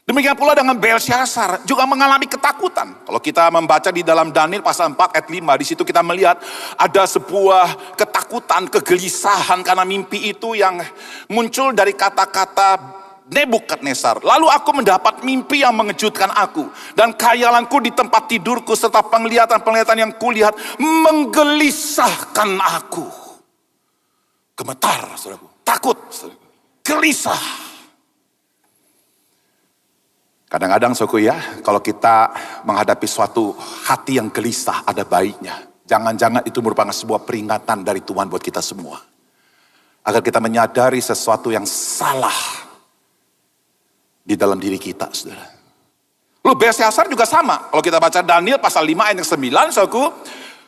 Demikian pula dengan Belsyazar juga mengalami ketakutan. Kalau kita membaca di dalam Daniel pasal 4 ayat 5, di situ kita melihat ada sebuah ketakutan, kegelisahan karena mimpi itu yang muncul dari kata-kata Nebukadnezar. Lalu aku mendapat mimpi yang mengejutkan aku, dan khayalanku di tempat tidurku serta penglihatan-penglihatan yang kulihat menggelisahkan aku. Gemetar, saudaraku, takut, saudaraku, gelisah. Kadang-kadang saudaraku ya, kalau kita menghadapi suatu hati yang gelisah, ada baiknya. Jangan-jangan itu merupakan sebuah peringatan dari Tuhan buat kita semua. Agar kita menyadari sesuatu yang salah di dalam diri kita, saudara. Lalu Belsyazar juga sama. Kalau kita baca Daniel pasal 5 ayat yang 9, saudaraku,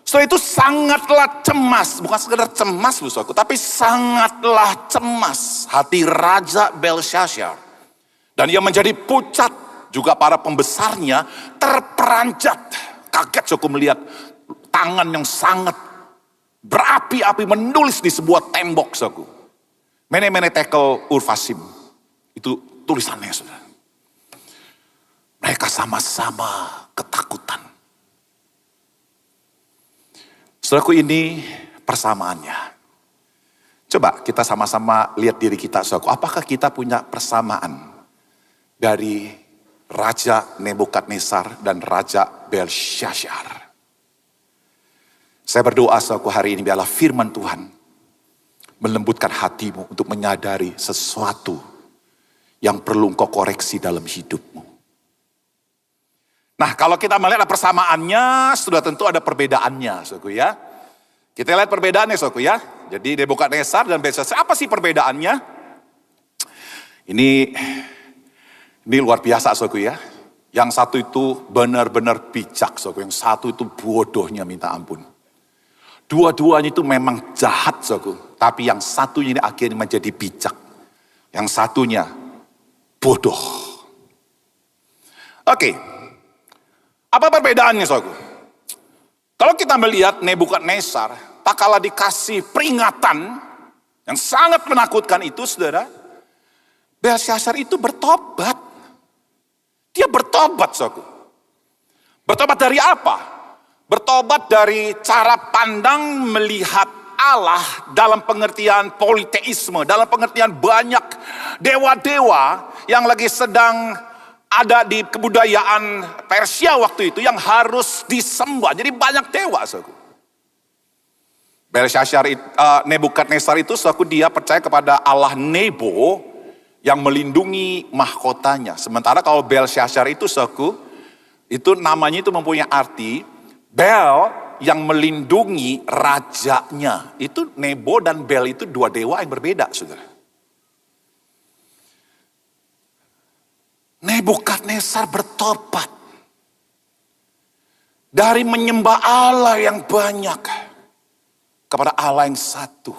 setelah itu sangatlah cemas. Bukan sekedar cemas, saudaraku, tapi sangatlah cemas hati Raja Belsyazar. Dan ia menjadi pucat. Juga para pembesarnya terperanjat. Kaget saudaraku melihat tangan yang sangat berapi-api menulis di sebuah tembok, saudaraku. Mene tekel urfasim. Itu tulisannya, saudara. Mereka sama-sama ketakutan. Saudaraku, ini persamaannya. Coba kita sama-sama lihat diri kita, saudaraku. Apakah kita punya persamaan dari Raja Nebukadnezar dan Raja Belsyazar? Saya berdoa saudaraku hari ini biarlah firman Tuhan melembutkan hatimu untuk menyadari sesuatu yang perlu engkau koreksi dalam hidupmu. Nah, kalau kita melihat persamaannya, sudah tentu ada perbedaannya, saudaraku ya. Kita lihat perbedaannya, saudaraku ya. Jadi Nebukadnezar dan Belsyazar, apa sih perbedaannya? Ini luar biasa, saudaraku ya. Yang satu itu benar-benar bijak, saudaraku. Yang satu itu bodohnya minta ampun. Dua-duanya itu memang jahat, saudaraku. Tapi yang satunya ini akhirnya menjadi bijak. Yang satunya bodoh. Oke, apa perbedaannya saudaraku? Kalau kita melihat Nebukadnezar, tak kalah dikasih peringatan yang sangat menakutkan itu saudara, Belsyazar itu bertobat. Dia bertobat saudaraku. Bertobat dari apa? Bertobat dari cara pandang melihat Allah dalam pengertian politeisme, dalam pengertian banyak dewa-dewa yang lagi sedang ada di kebudayaan Persia waktu itu yang harus disembah. Jadi banyak dewa, saudaraku. Belsyazar, Nebukadnezar itu, saudaraku, dia percaya kepada Allah Nebo yang melindungi mahkotanya. Sementara kalau Belsyazar itu, saudaraku, itu namanya itu mempunyai arti Bel yang melindungi rajanya. Itu Nebo dan Bel itu dua dewa yang berbeda, saudara. Nebukadnezar bertobat dari menyembah Allah yang banyak kepada Allah yang satu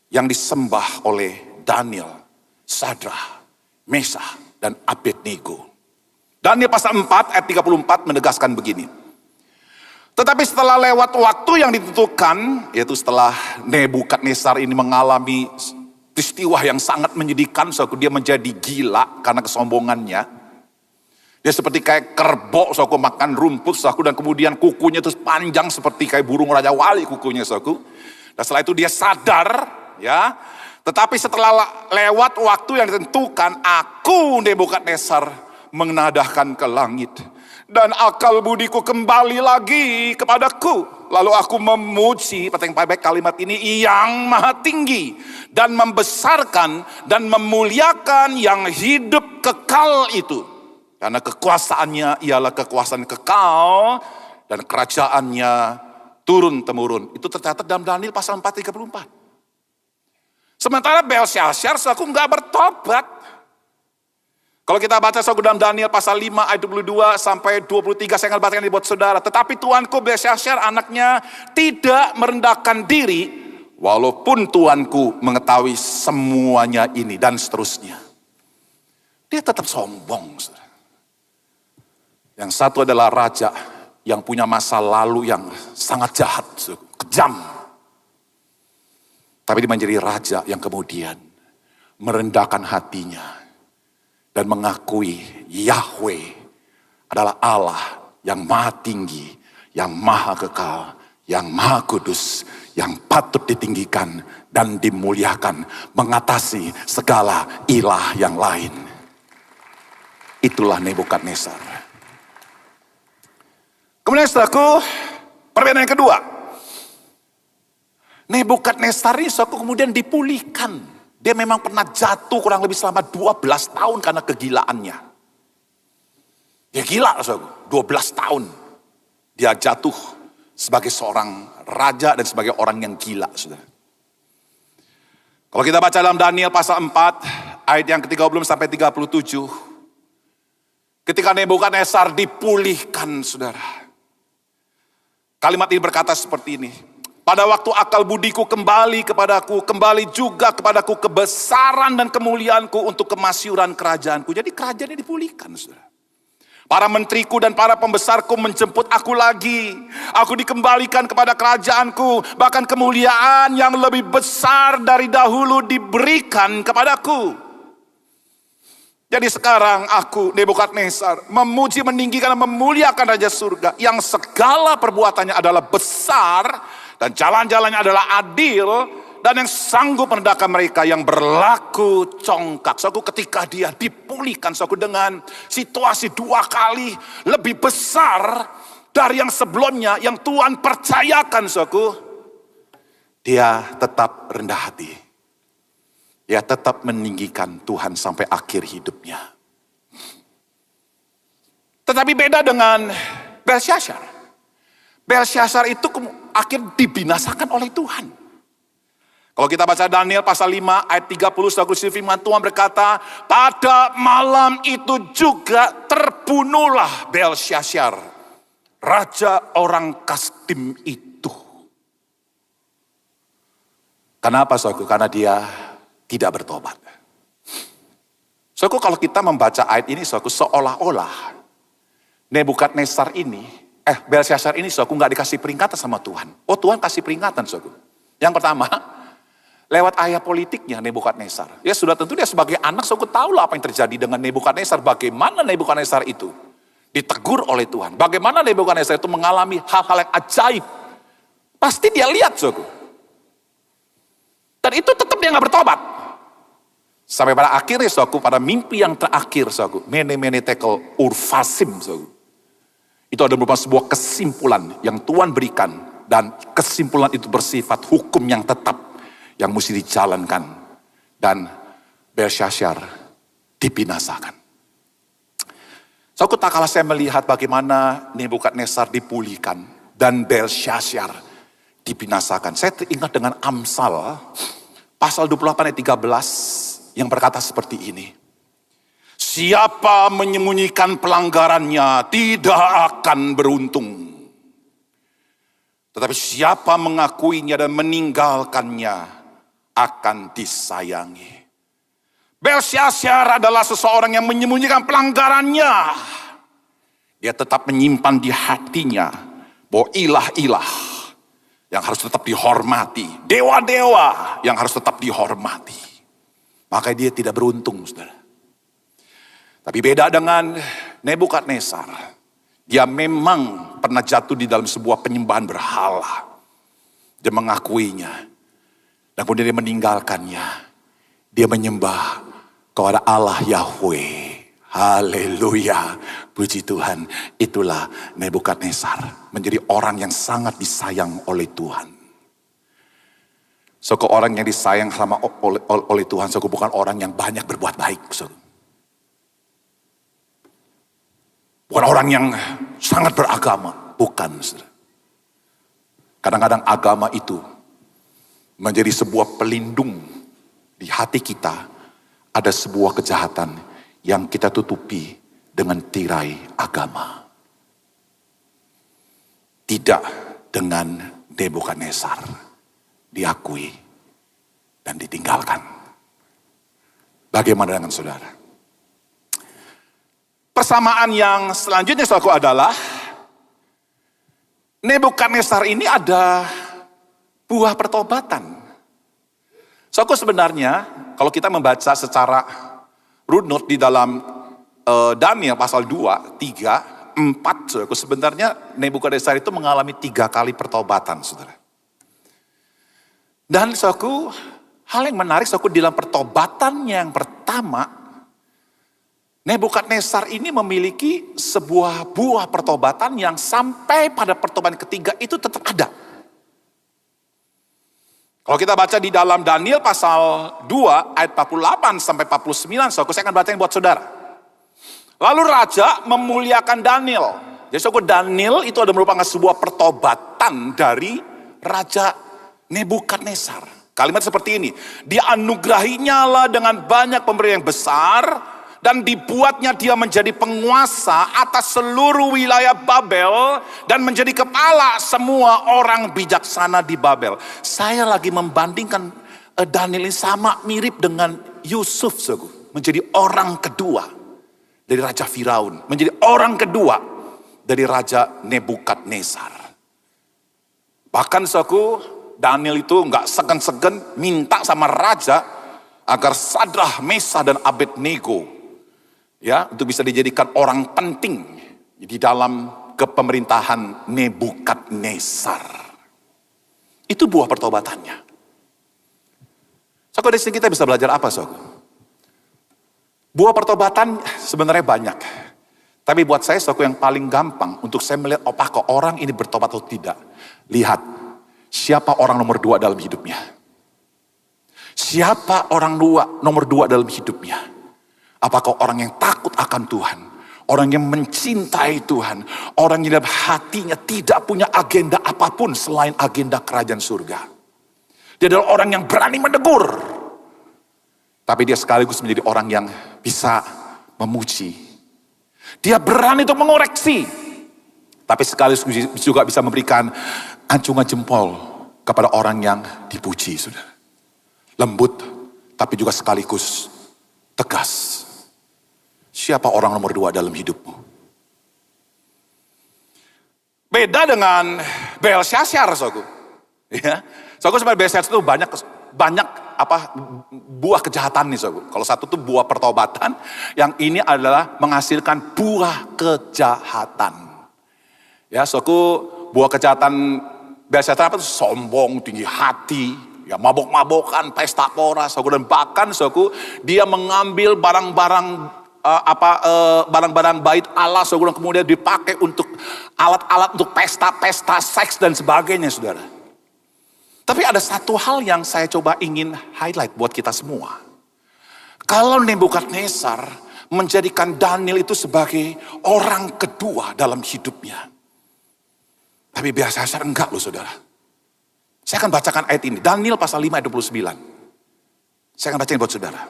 yang disembah oleh Daniel, Sadrah, Mesah, dan Abednego. Daniel pasal 4 ayat 34 menegaskan begini. Tetapi setelah lewat waktu yang ditentukan, yaitu setelah Nebukadnezar ini mengalami peristiwa yang sangat menyedihkan, dia menjadi gila karena kesombongannya. Dia seperti kayak kerbau, makan rumput, dan kemudian kukunya terus panjang seperti kayak burung Raja Wali kukunya, Dan setelah itu dia sadar, ya. Tetapi setelah lewat waktu yang ditentukan, aku Nebukadnezar mengenadahkan ke langit. Dan akal budiku kembali lagi kepadaku. Lalu aku memuji, yang paling baik kalimat ini, yang maha tinggi. Dan membesarkan dan memuliakan yang hidup kekal itu. Karena kekuasaannya ialah kekuasaan kekal. Dan kerajaannya turun-temurun. Itu tercatat dalam Daniel pasal 4:34. Sementara Belsyazar, aku enggak bertobat. Kalau kita baca dalam Daniel pasal 5 ayat 22 sampai 23, saya akan bacakan buat saudara. Tetapi tuanku Belsyazar anaknya tidak merendahkan diri, walaupun tuanku mengetahui semuanya ini, dan seterusnya. Dia tetap sombong, saudara. Yang satu adalah raja yang punya masa lalu yang sangat jahat, kejam. Tapi dia menjadi raja yang kemudian merendahkan hatinya dan mengakui Yahweh adalah Allah yang maha tinggi, yang maha kekal, yang maha kudus, yang patut ditinggikan dan dimuliakan, mengatasi segala ilah yang lain. Itulah Nebukadnezar. Kemudian saudaraku, perbedaan yang kedua. Nebukadnezar ini saudaraku kemudian dipulihkan. Dia memang pernah jatuh kurang lebih selama 12 tahun karena kegilaannya. Dia gila, saudara. 12 tahun. Dia jatuh sebagai seorang raja dan sebagai orang yang gila, saudara. Kalau kita baca dalam Daniel pasal 4, ayat yang ke-30 sampai 37. Ketika Nebukadnezar dipulihkan, saudara. Kalimat ini berkata seperti ini. Pada waktu akal budiku kembali kepadaku, kembali juga kepadaku kebesaran dan kemuliaanku untuk kemasyuran kerajaanku. Jadi kerajaannya dipulihkan, saudara. Para menteriku dan para pembesarku menjemput aku lagi. Aku dikembalikan kepada kerajaanku. Bahkan kemuliaan yang lebih besar dari dahulu diberikan kepadaku. Jadi sekarang aku, Nebukadnezar, memuji, meninggikan dan memuliakan Raja Surga. Yang segala perbuatannya adalah besar. Dan jalan-jalannya adalah adil. Dan yang sanggup merendahkan mereka yang berlaku congkak. Saudaraku, ketika dia dipulihkan, saudaraku, dengan situasi 2 kali lebih besar dari yang sebelumnya, yang Tuhan percayakan, saudaraku, dia tetap rendah hati. Dia tetap meninggikan Tuhan sampai akhir hidupnya. Tetapi beda dengan Belsyazar. Belsyazar itu akhir dibinasakan oleh Tuhan. Kalau kita baca Daniel pasal 5 ayat 30, saudara, firman Tuhan berkata, pada malam itu juga terbunuhlah Belsyazar, raja orang Kasdim itu. Kenapa, saudara? Karena dia tidak bertobat. Saudaraku, kalau kita membaca ayat ini, saudaraku, seolah-olah Nebukadnezar ini, Belsyazar ini, saudaraku, nggak dikasih peringatan sama Tuhan. Oh, Tuhan kasih peringatan, saudaraku. Yang pertama, lewat ayat politiknya Nebukadnezar. Ya sudah tentu dia sebagai anak, saudaraku, tahu lah apa yang terjadi dengan Nebukadnezar. Bagaimana Nebukadnezar itu ditegur oleh Tuhan. Bagaimana Nebukadnezar itu mengalami hal-hal yang ajaib. Pasti dia lihat, saudaraku. Dan itu tetap dia nggak bertobat. Sampai pada akhirnya, saudaraku, pada mimpi yang terakhir, saudaraku, Mene Tekel Urfasim, saudaraku. Itu ada berupa sebuah kesimpulan yang Tuhan berikan. Dan kesimpulan itu bersifat hukum yang tetap, yang mesti dijalankan. Dan Belsyazar dibinasakan. Saudaraku, tak kalah saya melihat bagaimana Nebukadnezar dipulihkan. Dan Belsyazar dibinasakan. Saya teringat dengan Amsal, pasal 28 ayat 13, yang berkata seperti ini. Siapa menyembunyikan pelanggarannya tidak akan beruntung. Tetapi siapa mengakuinya dan meninggalkannya akan disayangi. Belsyazar adalah seseorang yang menyembunyikan pelanggarannya. Dia tetap menyimpan di hatinya bahwa ilah-ilah yang harus tetap dihormati. Dewa-dewa yang harus tetap dihormati. Maka dia tidak beruntung, saudara. Tapi beda dengan Nebukadnezar. Dia memang pernah jatuh di dalam sebuah penyembahan berhala. Dia mengakuinya. Dan kemudian dia meninggalkannya. Dia menyembah kepada Allah Yahweh. Haleluya. Puji Tuhan. Itulah Nebukadnezar. Menjadi orang yang sangat disayang oleh Tuhan. Orang yang disayang oleh Tuhan, bukan orang yang banyak berbuat baik. Bukan orang yang sangat beragama, bukan. Kadang-kadang agama itu menjadi sebuah pelindung di hati kita. Ada sebuah kejahatan yang kita tutupi dengan tirai agama. Tidak dengan Nebukadnezar. Diakui dan ditinggalkan. Bagaimana dengan saudara? Persamaan yang selanjutnya, saudaraku, adalah Nebukadnezar ini ada buah pertobatan. Saudaraku, sebenarnya kalau kita membaca secara runut di dalam Daniel pasal 2, 3, 4, saudaraku, sebenarnya Nebukadnezar itu mengalami 3 kali pertobatan, saudara. Dan saudaraku, hal yang menarik, saudaraku, di dalam pertobatannya yang pertama, Nebukadnezar ini memiliki sebuah buah pertobatan yang sampai pada pertobatan ketiga itu tetap ada. Kalau kita baca di dalam Daniel pasal 2 ayat 48 sampai 49, saudaraku, saya akan bacain buat saudara. Lalu raja memuliakan Daniel. Jadi saudaraku, Daniel itu ada merupakan sebuah pertobatan dari Raja Nebukadnezar. Kalimat seperti ini. Dianugerahinya lah dengan banyak pemberian yang besar. Dan dibuatnya dia menjadi penguasa atas seluruh wilayah Babel. Dan menjadi kepala semua orang bijaksana di Babel. Saya lagi membandingkan Daniel ini sama mirip dengan Yusuf. Menjadi orang kedua dari Raja Firaun. Menjadi orang kedua dari Raja Nebukadnezar. Bahkan Daniel itu nggak segen-segen minta sama raja agar Sadrah, Mesah, dan Abednego ya untuk bisa dijadikan orang penting di dalam kepemerintahan Nebukadnezar. Itu buah pertobatannya. Saudara, di sini kita bisa belajar apa, saudara? Buah pertobatan sebenarnya banyak. Tapi buat saya, saudara, yang paling gampang untuk saya melihat apakah orang ini bertobat atau tidak. Lihat. Siapa orang nomor 2 dalam hidupnya? Siapa orang nomor 2 dalam hidupnya? Apakah orang yang takut akan Tuhan? Orang yang mencintai Tuhan? Orang yang dalam hatinya tidak punya agenda apapun selain agenda kerajaan surga? Dia adalah orang yang berani menegur. Tapi dia sekaligus menjadi orang yang bisa memuji. Dia berani untuk mengoreksi. Tapi sekaligus juga bisa memberikan acungan jempol kepada orang yang dipuji, saudara. Lembut, tapi juga sekaligus tegas. Siapa orang nomor 2 dalam hidupmu? Beda dengan Belsyazar, saudaraku. Ya, saudaraku, sebenarnya Belsyazar itu banyak buah kejahatan nih, saudaraku. Kalau satu itu buah pertobatan, yang ini adalah menghasilkan buah kejahatan. Ya, saudaraku, buah kejahatan Belsyazar apa itu? Sombong, tinggi hati, ya, mabok-mabokan, pesta pora, saudaraku. Dan bahkan, saudaraku, dia mengambil barang-barang barang-barang bait Allah, saudara, kemudian dipakai untuk alat-alat untuk pesta-pesta seks dan sebagainya, saudara. Tapi ada satu hal yang saya coba ingin highlight buat kita semua. Kalau Nebukadnezar menjadikan Daniel itu sebagai orang kedua dalam hidupnya, tapi Belsyazar enggak loh, saudara. Saya akan bacakan ayat ini, Daniel pasal 5 ayat 29. Saya akan bacain buat saudara.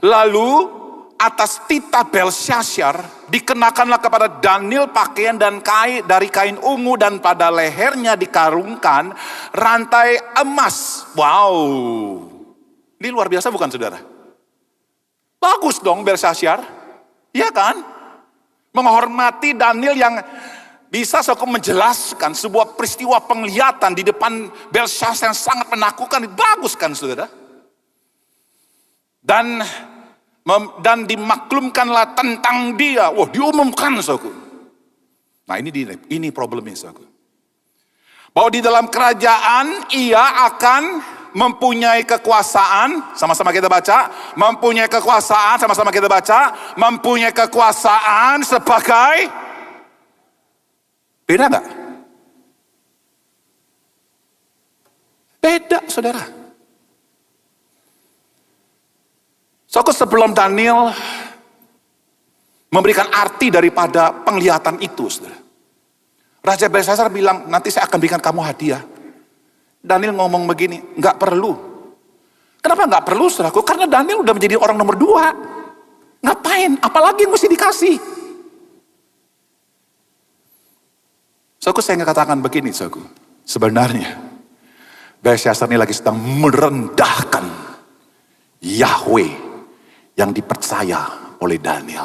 Lalu atas tita Belsyazar dikenakanlah kepada Daniel pakaian dan dari kain ungu, dan pada lehernya dikarungkan rantai emas. Wow, ini luar biasa bukan, saudara? Bagus dong Belsyazar, iya kan? Menghormati Daniel yang bisa menjelaskan sebuah peristiwa penglihatan di depan Belsyazar yang sangat menakutkan. Bagus kan, saudara? Dan dimaklumkanlah tentang dia. Wah, diumumkan, saudaraku. Nah, ini problemnya, saudaraku. Bahwa di dalam kerajaan ia akan mempunyai kekuasaan. Sama-sama kita baca. Mempunyai kekuasaan, sama-sama kita baca. Mempunyai kekuasaan sebagai. Beda gak? Beda, saudara. Sebelum Daniel memberikan arti daripada penglihatan itu, saudara, Raja Belsyazar bilang, nanti saya akan berikan kamu hadiah. Daniel ngomong begini, nggak perlu. Kenapa nggak perlu, saudaraku? Karena Daniel udah menjadi orang nomor 2. Ngapain? Apalagi yang mesti dikasih? Saudaraku, saya katakan begini, saudaraku. Sebenarnya Belsyazar ini lagi sedang merendahkan Yahweh yang dipercaya oleh Daniel.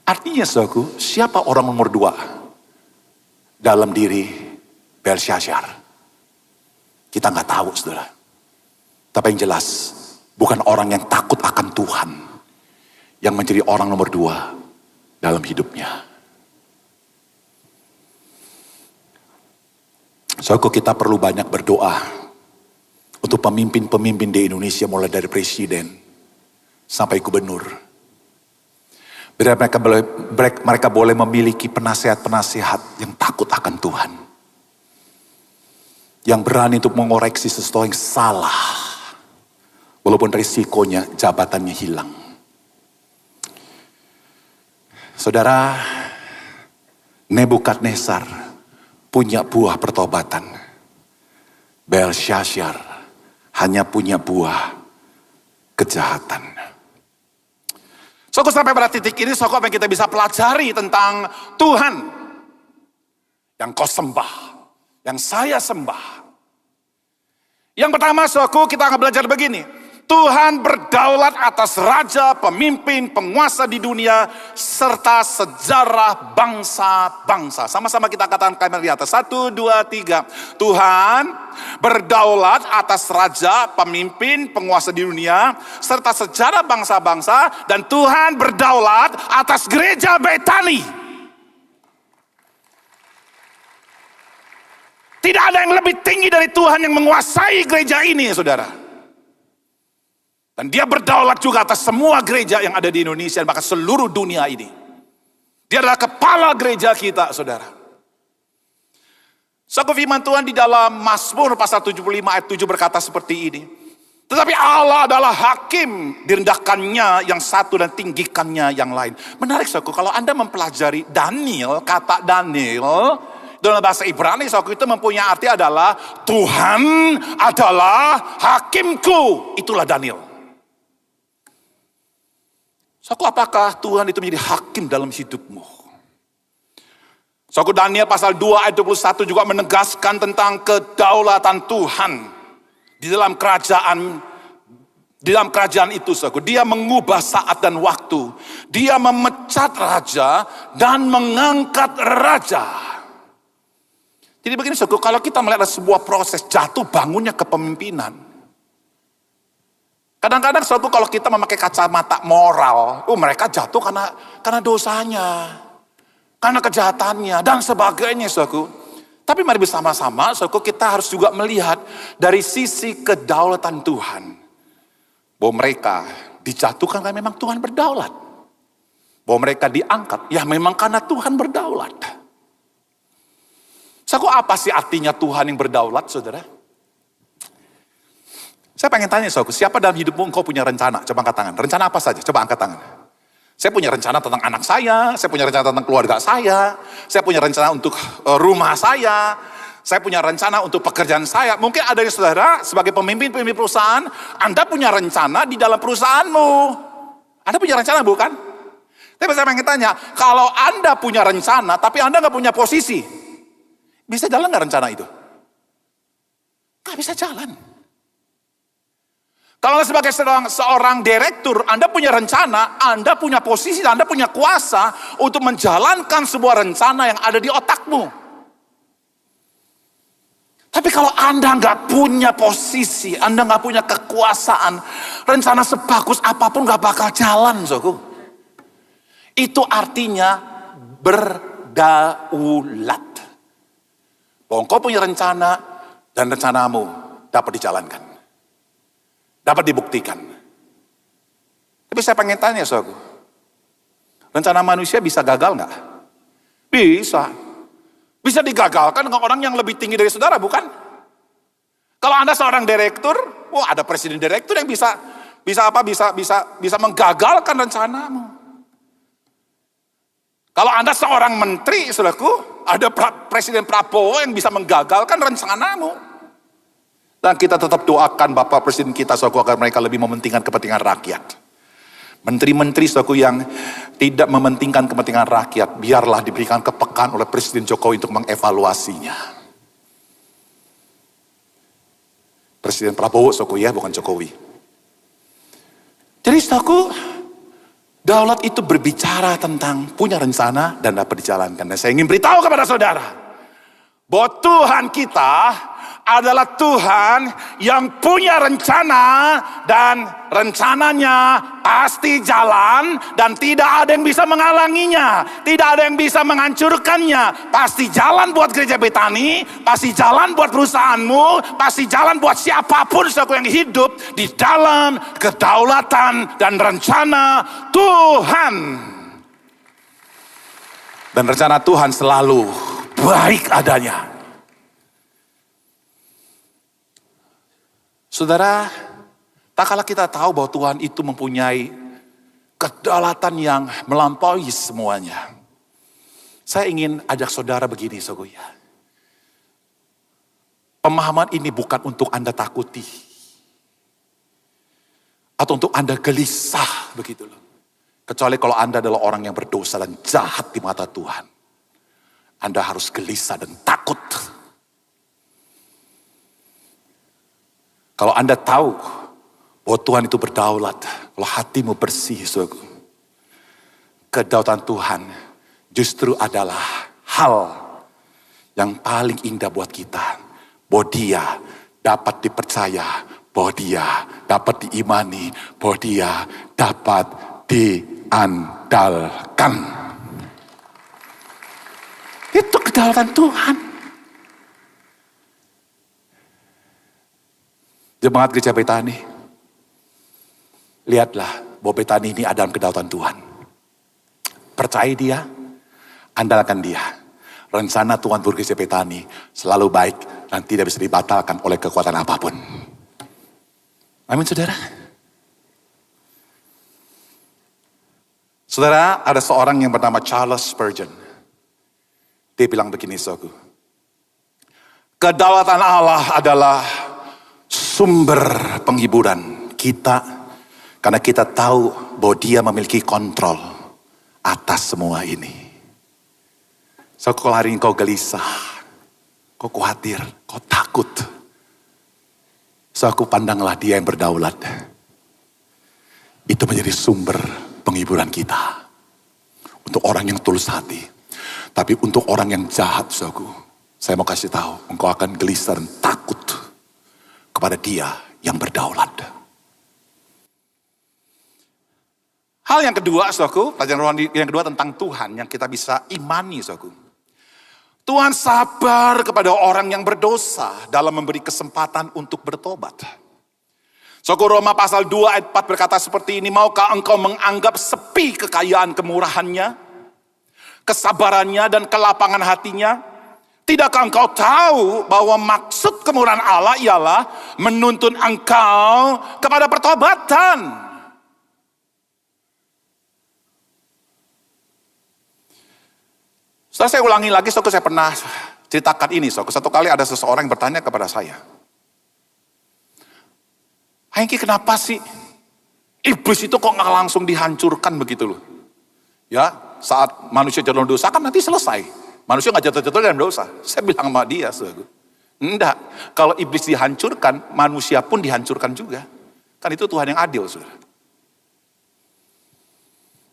Artinya, saudaraku, siapa orang nomor 2 dalam diri Belsyazar? Kita nggak tahu, saudara. Tapi yang jelas, bukan orang yang takut akan Tuhan yang menjadi orang nomor 2 dalam hidupnya. Saudaraku, kita perlu banyak berdoa untuk pemimpin-pemimpin di Indonesia, mulai dari presiden sampai gubernur. Biar mereka boleh memiliki penasehat-penasehat yang takut akan Tuhan. Yang berani untuk mengoreksi sesuatu yang salah. Walaupun risikonya jabatannya hilang. Saudara, Nebukadnezar punya buah pertobatan. Belsyazar hanya punya buah kejahatan. Sampai pada titik ini, apa yang kita bisa pelajari tentang Tuhan yang kau sembah, yang saya sembah. Yang pertama, kita akan belajar begini. Tuhan berdaulat atas raja, pemimpin, penguasa di dunia, serta sejarah bangsa-bangsa. Sama-sama kita katakan kamera di atas. 1, 2, 3. Tuhan berdaulat atas raja, pemimpin, penguasa di dunia, serta sejarah bangsa-bangsa. Dan Tuhan berdaulat atas gereja Betani. Tidak ada yang lebih tinggi dari Tuhan yang menguasai gereja ini, saudara. Dan dia berdaulat juga atas semua gereja yang ada di Indonesia, bahkan seluruh dunia ini. Dia adalah kepala gereja kita, saudara. Firman Tuhan di dalam Mazmur pasal 75 ayat 7 berkata seperti ini. Tetapi Allah adalah hakim, direndahkannya yang satu dan tinggikannya yang lain. Menarik, saudara, kalau Anda mempelajari Daniel, kata Daniel dalam bahasa Ibrani, saudara, itu mempunyai arti adalah Tuhan adalah hakimku. Itulah Daniel. Apakah Tuhan itu menjadi hakim dalam hidupmu? Daniel pasal 2 ayat 21 juga menegaskan tentang kedaulatan Tuhan di dalam kerajaan Di dalam kerajaan itu, saudaraku, dia mengubah saat dan waktu. Dia memecat raja dan mengangkat raja. Jadi begini, saudaraku, kalau kita melihat sebuah proses jatuh bangunnya kepemimpinan. Kadang-kadang, saudaraku, kalau kita memakai kacamata moral, mereka jatuh karena dosanya, karena kejahatannya, dan sebagainya, saudaraku. Tapi mari bersama-sama, saudaraku, kita harus juga melihat dari sisi kedaulatan Tuhan. Bahwa mereka dijatuhkan karena memang Tuhan berdaulat. Bahwa mereka diangkat, ya memang karena Tuhan berdaulat. Saudaraku, apa sih artinya Tuhan yang berdaulat, saudara? Saya pengen tanya, saudaraku, siapa dalam hidupmu engkau punya rencana? Coba angkat tangan. Rencana apa saja? Coba angkat tangan. Saya punya rencana tentang anak saya punya rencana tentang keluarga saya punya rencana untuk rumah saya punya rencana untuk pekerjaan saya. Mungkin ada yang saudara sebagai pemimpin perusahaan, Anda punya rencana di dalam perusahaanmu. Anda punya rencana bukan? Tapi saya pengen tanya, kalau Anda punya rencana tapi Anda nggak punya posisi, bisa jalan nggak rencana itu? Nggak bisa jalan. Kalau sebagai seorang direktur, Anda punya rencana, Anda punya posisi, Anda punya kuasa untuk menjalankan sebuah rencana yang ada di otakmu. Tapi kalau Anda nggak punya posisi, Anda nggak punya kekuasaan, rencana sebagus apapun nggak bakal jalan, saudaraku. Itu artinya berdaulat. Bahwa engkau punya rencana dan rencanamu dapat dijalankan, dapat dibuktikan. Tapi saya pengen tanya, saudaraku, rencana manusia bisa gagal nggak? Bisa. Bisa digagalkan dengan orang yang lebih tinggi dari saudara, bukan? Kalau Anda seorang direktur, ada presiden direktur yang bisa menggagalkan rencanamu. Kalau Anda seorang menteri, saudaraku, ada Presiden Prabowo yang bisa menggagalkan rencanamu. Dan kita tetap doakan Bapak Presiden kita, saudaraku, agar mereka lebih mementingkan kepentingan rakyat. Menteri-menteri, saudaraku, yang tidak mementingkan kepentingan rakyat, biarlah diberikan kepekaan oleh Presiden Jokowi untuk mengevaluasinya. Presiden Prabowo, saudaraku, ya, bukan Jokowi. Jadi, saudaraku, daulat itu berbicara tentang punya rencana dan dapat dijalankan. Dan saya ingin beritahu kepada saudara, bahwa Tuhan kita adalah Tuhan yang punya rencana dan rencananya pasti jalan dan tidak ada yang bisa menghalanginya, tidak ada yang bisa menghancurkannya. Pasti jalan buat Gereja Betani, pasti jalan buat perusahaanmu, pasti jalan buat siapapun yang hidup di dalam kedaulatan dan rencana Tuhan. Dan rencana Tuhan selalu baik adanya. Saudara, tak kala kita tahu bahwa Tuhan itu mempunyai kedaulatan yang melampaui semuanya. Saya ingin ajak saudara begini, saudara. Pemahaman ini bukan untuk Anda takuti. Atau untuk Anda gelisah, begitu loh. Kecuali kalau Anda adalah orang yang berdosa dan jahat di mata Tuhan. Anda harus gelisah dan takut. Kalau Anda tahu bahwa Tuhan itu berdaulat, kalau hatimu bersih, saudaraku, kedaulatan Tuhan justru adalah hal yang paling indah buat kita. Bahwa Dia dapat dipercaya, bahwa Dia dapat diimani, bahwa Dia dapat diandalkan. Itu kedaulatan Tuhan. Jemaat Gereja Betani, lihatlah bahwa Betani ini ada dalam kedaulatan Tuhan. Percaya Dia, andalkan Dia. Rencana Tuhan buat Gereja Betani selalu baik dan tidak bisa dibatalkan oleh kekuatan apapun. Amin, saudara. Saudara, ada seorang yang bernama Charles Spurgeon. Dia bilang begini, saudaraku. Kedaulatan Allah adalah sumber penghiburan kita, karena kita tahu bahwa Dia memiliki kontrol atas semua ini. So, kalau hari ini kau gelisah, kau khawatir, kau takut, so aku pandanglah Dia yang berdaulat. itu menjadi sumber penghiburan kita. Untuk orang yang tulus hati. Tapi untuk orang yang jahat, saudaraku, saya mau kasih tahu, engkau akan gelisah dan takut kepada Dia yang berdaulat. Hal yang kedua, saudaraku, pelajaran rohani yang kedua tentang Tuhan yang kita bisa imani, saudaraku. Tuhan sabar kepada orang yang berdosa dalam memberi kesempatan untuk bertobat. Saudaraku, Roma pasal 2 ayat 4 berkata seperti ini, maukah engkau menganggap sepi kekayaan kemurahannya, kesabarannya dan kelapangan hatinya? Tidakkah engkau tahu bahwa maksud kemurahan Allah ialah menuntun engkau kepada pertobatan? Setelah saya ulangi lagi, saudara, saya pernah ceritakan ini, saudara. Satu kali ada seseorang yang bertanya kepada saya, Hengki, kenapa sih iblis itu kok nggak langsung dihancurkan begitu loh? Ya, saat manusia jatuh dalam dosa kan nanti selesai. Manusia nggak jatuh-jatuh dalam dosa. Saya bilang sama dia, saudara, enggak. Kalau iblis dihancurkan, manusia pun dihancurkan juga. Kan itu Tuhan yang adil, saudara.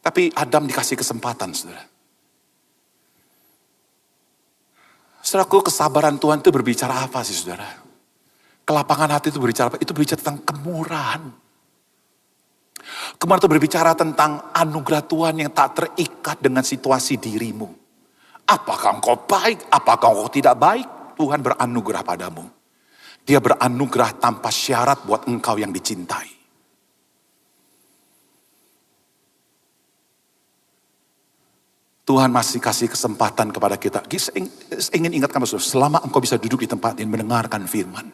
Tapi Adam dikasih kesempatan, saudara. Saudaraku, kesabaran Tuhan itu berbicara apa sih, saudara? Kelapangan hati itu berbicara apa? Itu berbicara tentang kemurahan. Kemurahan itu berbicara tentang anugerah Tuhan yang tak terikat dengan situasi dirimu. Apakah engkau baik? Apakah engkau tidak baik? Tuhan beranugerah padamu. Dia beranugerah tanpa syarat buat engkau yang dicintai. Tuhan masih kasih kesempatan kepada kita. Saya ingin ingatkan, selama engkau bisa duduk di tempat ini mendengarkan firman,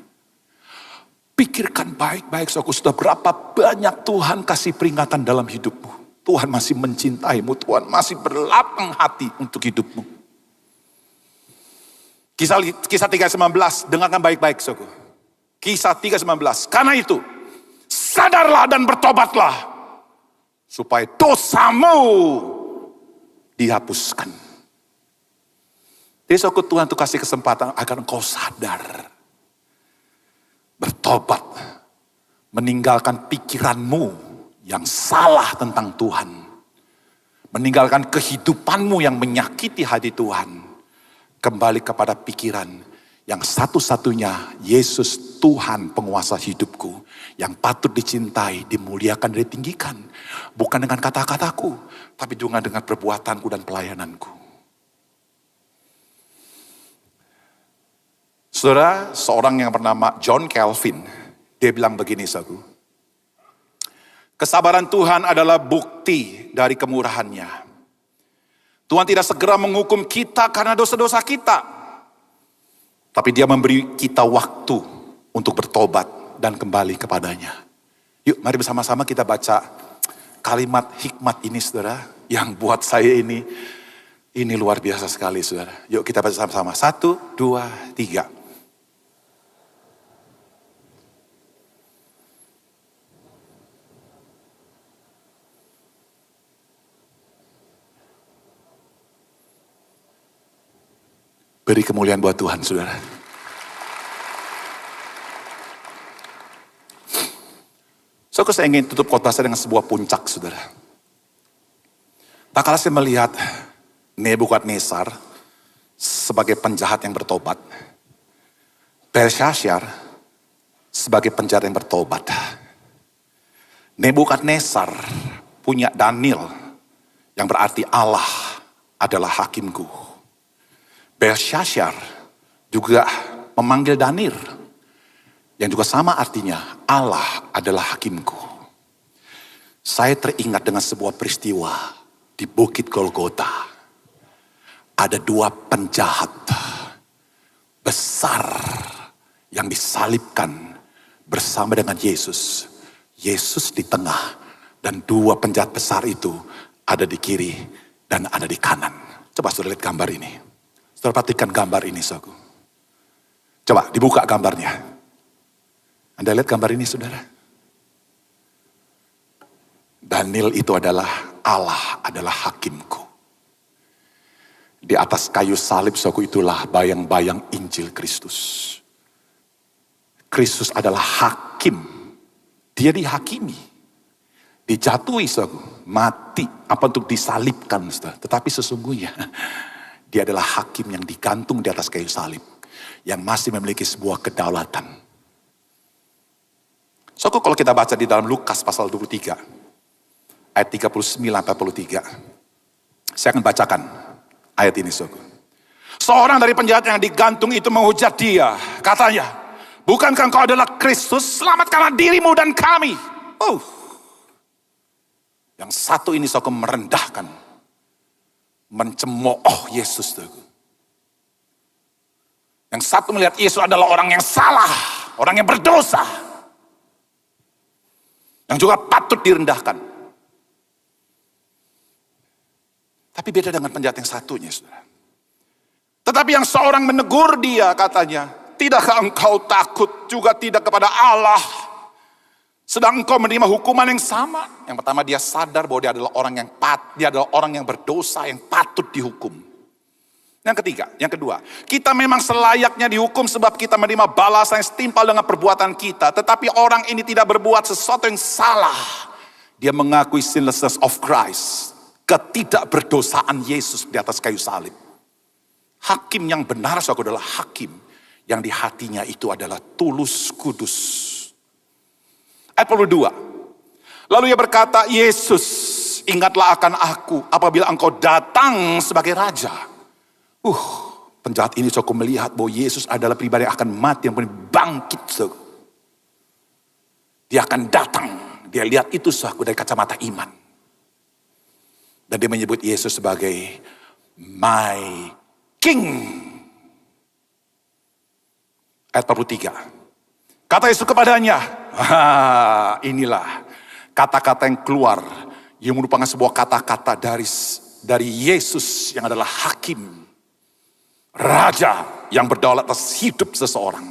pikirkan baik-baik, saudaraku, sudah berapa banyak Tuhan kasih peringatan dalam hidupmu. Tuhan masih mencintaimu, Tuhan masih berlapang hati untuk hidupmu. Kisah 3:19, dengarkan baik-baik, saudaraku. Kisah 3:19, karena itu, sadarlah dan bertobatlah, supaya dosamu dihapuskan. Jadi saudaraku, Tuhan tuh kasih kesempatan agar engkau sadar. Bertobat, meninggalkan pikiranmu yang salah tentang Tuhan. Meninggalkan kehidupanmu yang menyakiti hati Tuhan. Kembali kepada pikiran yang satu-satunya Yesus Tuhan penguasa hidupku. Yang patut dicintai, dimuliakan, ditinggikan. Bukan dengan kata-kataku, tapi juga dengan perbuatanku dan pelayananku. Saudara, seorang yang bernama John Calvin, dia bilang begini, saudaraku. Kesabaran Tuhan adalah bukti dari kemurahannya. Tuhan tidak segera menghukum kita karena dosa-dosa kita. Tapi Dia memberi kita waktu untuk bertobat dan kembali kepadanya. Yuk, mari bersama-sama kita baca kalimat hikmat ini, saudara. Yang buat saya ini luar biasa sekali, saudara. Yuk kita baca sama-sama. 1, 2, 3. Beri kemuliaan buat Tuhan, saudara. Saya ingin tutup khotbah saya dengan sebuah puncak, saudara. Tak kala saya melihat Nebukadnezar sebagai penjahat yang bertobat, Belsyazar sebagai penjahat yang bertobat. Nebukadnezar punya Daniel yang berarti Allah adalah hakimku. Belsyazar juga memanggil Daniel yang juga sama artinya Allah adalah hakimku. Saya teringat dengan sebuah peristiwa di Bukit Golgota. Ada 2 penjahat besar yang disalibkan bersama dengan Yesus. Yesus di tengah dan 2 penjahat besar itu ada di kiri dan ada di kanan. Coba saudara lihat gambar ini. Saudara perhatikan gambar ini, saudara. Coba dibuka gambarnya. Anda lihat gambar ini, saudara. Daniel itu adalah Allah, adalah hakimku. Di atas kayu salib, saudara, itulah bayang-bayang Injil Kristus. Kristus adalah hakim. Dia dihakimi. Dijatuhi, saudara, mati, apa untuk disalibkan, saudara. Tetapi sesungguhnya dia adalah hakim yang digantung di atas kayu salib, yang masih memiliki sebuah kedaulatan. Saudara, kalau kita baca di dalam Lukas pasal 23, ayat 39-43. Saya akan bacakan ayat ini, saudara. Seorang dari penjahat yang digantung itu menghujat dia. Katanya, bukankah engkau adalah Kristus? Selamatkanlah dirimu dan kami. Yang satu ini saudara merendahkan, mencemooh Yesus. Yang satu melihat Yesus adalah orang yang salah, orang yang berdosa, yang juga patut direndahkan. Tapi beda dengan penjahat yang satunya, saudara. Tetapi yang seorang menegur dia, katanya, tidakkah engkau takut juga tidak kepada Allah, sedang engkau menerima hukuman yang sama? Yang pertama, dia sadar bahwa dia adalah orang yang berdosa, yang patut dihukum. Yang kedua, kita memang selayaknya dihukum sebab kita menerima balasan yang setimpal dengan perbuatan kita. Tetapi orang ini tidak berbuat sesuatu yang salah. Dia mengakui sinlessness of Christ, ketidakberdosaan Yesus di atas kayu salib. Hakim yang benar, saudara, adalah hakim yang di hatinya itu adalah tulus, kudus. Ayat 42. Lalu ia berkata, Yesus, ingatlah akan aku apabila engkau datang sebagai raja. Penjahat ini cukup melihat bahwa Yesus adalah pribadi yang akan mati, yang bangkit. Dia akan datang. Dia lihat itu dari kacamata iman. Dan dia menyebut Yesus sebagai my King. Ayat 43. Kata Yesus kepadanya, inilah kata-kata yang keluar, yang merupakan sebuah kata-kata dari Yesus yang adalah hakim, raja yang berdaulat atas hidup seseorang.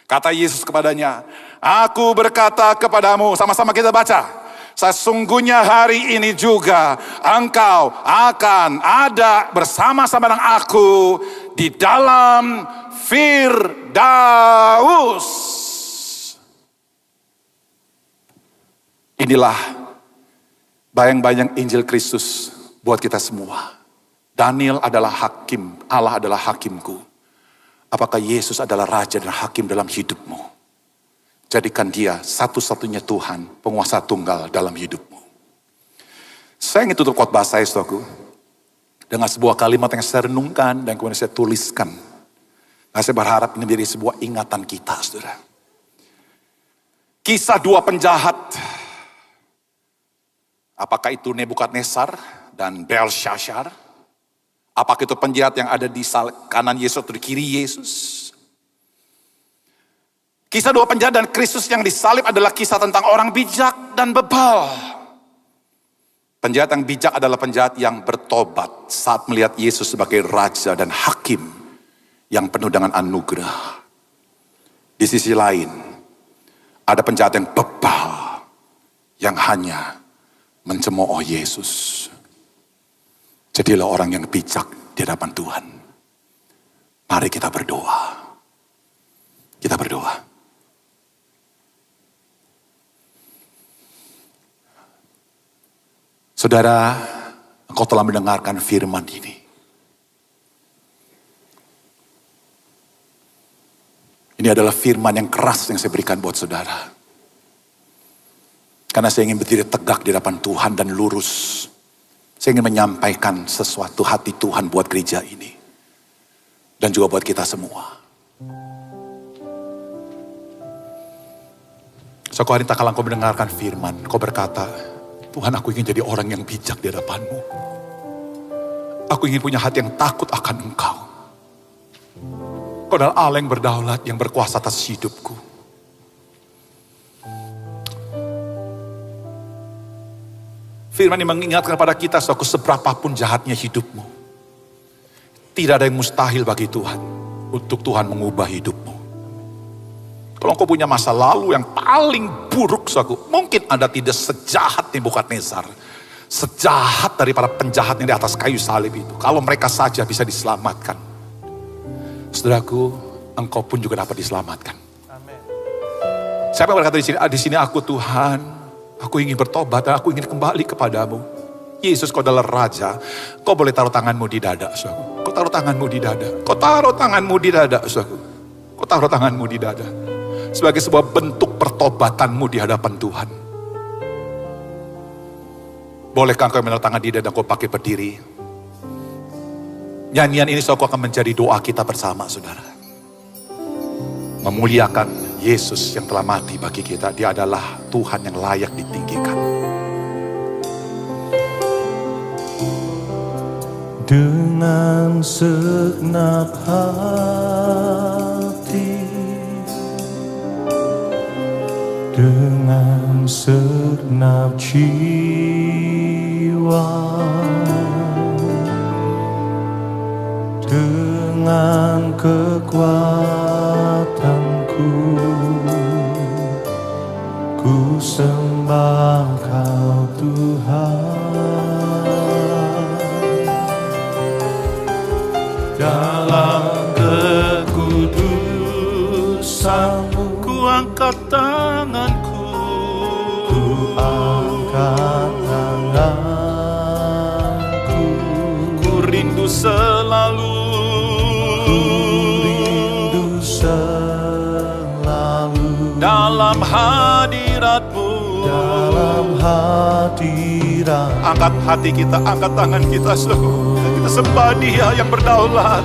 Kata Yesus kepadanya, aku berkata kepadamu, sama-sama kita baca. Sesungguhnya hari ini juga engkau akan ada bersama-sama dengan aku di dalam Firdaus. Inilah bayang-bayang Injil Kristus buat kita semua. Daniel adalah hakim, Allah adalah hakimku. Apakah Yesus adalah raja dan hakim dalam hidupmu? Jadikan dia satu-satunya Tuhan, penguasa tunggal dalam hidupmu. Saya ingin tutup khotbah saya, saudaraku, dengan sebuah kalimat yang saya renungkan dan kemudian saya tuliskan. Nah, saya berharap ini menjadi sebuah ingatan kita, saudara. Kisah dua penjahat. Apakah itu Nebukadnezar dan Belshazzar? Apakah itu penjahat yang ada di kanan Yesus atau di kiri Yesus? Kisah dua penjahat dan Kristus yang disalib adalah kisah tentang orang bijak dan bebal. Penjahat yang bijak adalah penjahat yang bertobat saat melihat Yesus sebagai raja dan hakim yang penuh dengan anugerah. Di sisi lain, ada penjahat yang bebal yang hanya mencemooh Yesus. Jadilah orang yang bijak di hadapan Tuhan. Mari kita berdoa. Kita berdoa. Saudara, engkau telah mendengarkan firman ini. Ini adalah firman yang keras yang saya berikan buat saudara. Karena saya ingin berdiri tegak di hadapan Tuhan dan lurus. Saya ingin menyampaikan sesuatu hati Tuhan buat gereja ini. Dan juga buat kita semua. Suatu hari tak kala engkau mendengarkan firman, engkau berkata, Tuhan, aku ingin jadi orang yang bijak di hadapan-Mu. Aku ingin punya hati yang takut akan Engkau. Engkau adalah Allah yang berdaulat, yang berkuasa atas hidupku. Firman ini mengingatkan kepada kita, seberapapun jahatnya hidupmu, tidak ada yang mustahil bagi Tuhan untuk Tuhan mengubah hidupmu. Kalau engkau punya masa lalu yang paling buruk, mungkin Anda tidak sejahat Nebukadnezar, sejahat daripada penjahat yang di atas kayu salib itu. Kalau mereka saja bisa diselamatkan, saudaraku, engkau pun juga dapat diselamatkan. Amen. Siapa yang berkata di sini aku Tuhan, Aku ingin bertobat dan aku ingin kembali kepadamu. Yesus, kau adalah Raja. Kau boleh taruh tanganmu di dada, saudaraku. Kau taruh tanganmu di dada. Kau taruh tanganmu di dada, saudaraku. Kau taruh tanganmu di dada. Sebagai sebuah bentuk pertobatanmu di hadapan Tuhan. Bolehkah kau menaruh tangan di dada, kau pakai berdiri. Nyanyian ini saudara akan menjadi doa kita bersama, saudara. Memuliakan Yesus yang telah mati bagi kita. Dia adalah Tuhan yang layak ditinggikan. Dengan segenap hati, dengan segenap jiwa, dengan kekuatanku, ku sembah Kau Tuhan. Dalam kekudusan-Mu ku angkat tanganku, ku angkat tanganku, ku rindu selalu, ku rindu selalu dalam hadirat-Mu, dalam hadirat. Angkat hati kita, angkat tangan kita, saudara. Kita sembah Dia yang berdaulat.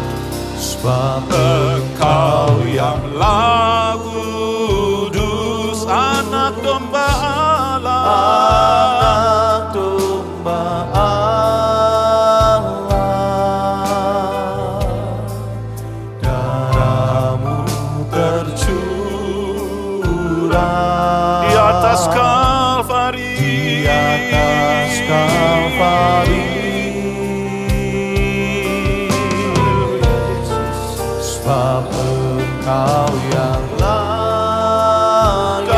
Sebab Engkau yang layak kudus, anak domba Allah, anak domba Allah, darah-Mu tercurah di atas Kalvari, di atas Kalvari. Sebab Engkau yang layak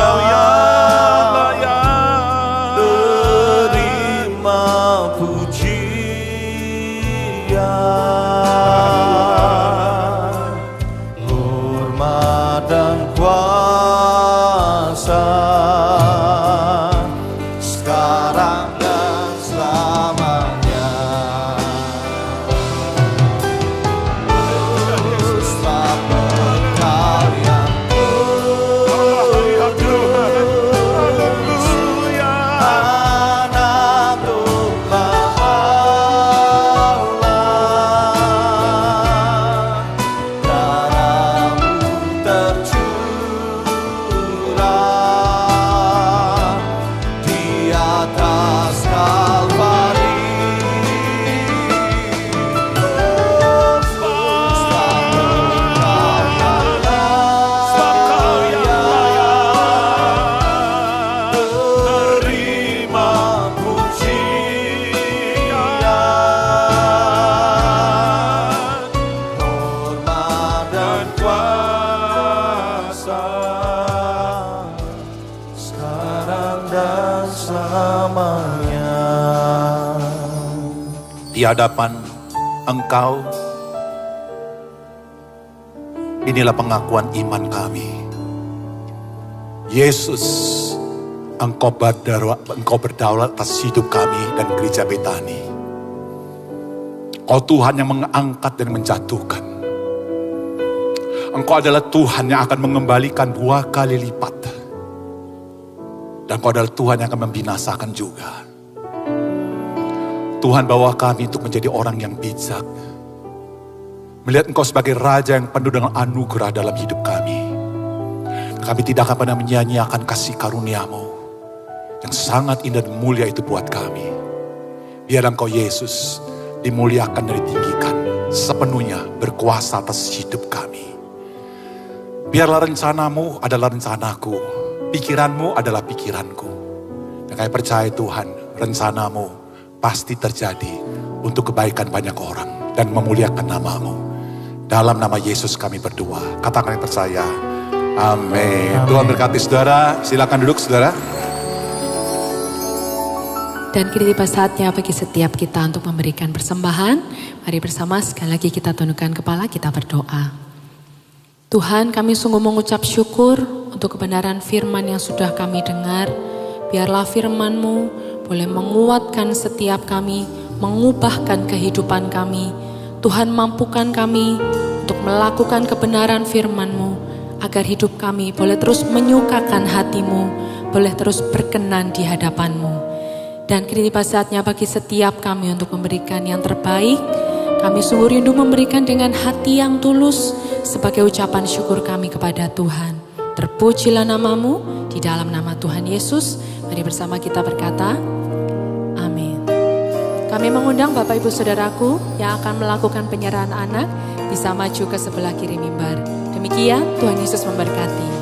terima pujian, hormat dan kuasa, sekarang dan selamanya. Di hadapan Engkau, inilah pengakuan iman kami. Yesus, Engkau berdaulat atas hidup kami dan gereja Betani. Kau Tuhan yang mengangkat dan menjatuhkan. Engkau adalah Tuhan yang akan mengembalikan 2 kali lipat. Dan Kau adalah Tuhan yang akan membinasakan juga. Tuhan bawa kami untuk menjadi orang yang bijak. Melihat Engkau sebagai Raja yang penuh dengan anugerah dalam hidup kami. Kami tidak akan pernah menyia-nyiakan kasih karunia-Mu yang sangat indah dan mulia itu buat kami. Biar Engkau Yesus dimuliakan dan ditinggikan sepenuhnya, berkuasa atas hidup kami. Biarlah rencana-Mu adalah rencanaku, pikiran-Mu adalah pikiranku. Dan kami percaya Tuhan, rencana-Mu pasti terjadi untuk kebaikan banyak orang dan memuliakan nama-Mu. Dalam nama Yesus kami berdoa. Katakan yang percaya. Amin. Tuhan berkati saudara. Silakan duduk saudara. Dan kini tiba saatnya bagi setiap kita untuk memberikan persembahan. Mari bersama sekali lagi kita tundukkan kepala, kita berdoa. Tuhan, kami sungguh mengucap syukur untuk kebenaran firman yang sudah kami dengar. biarlah firman-Mu boleh menguatkan setiap kami, mengubahkan kehidupan kami. Tuhan, mampukan kami untuk melakukan kebenaran firman-Mu, agar hidup kami boleh terus menyukakan hati-Mu, boleh terus berkenan di hadapan-Mu. Dan kini tiba saatnya bagi setiap kami untuk memberikan yang terbaik. Kami sungguh rindu memberikan dengan hati yang tulus sebagai ucapan syukur kami kepada Tuhan. Terpujilah nama-Mu, di dalam nama Tuhan Yesus. Mari bersama kita berkata, amin. Kami mengundang Bapak Ibu Saudaraku yang akan melakukan penyerahan anak bisa maju ke sebelah kiri mimbar. Demikian, Tuhan Yesus memberkati.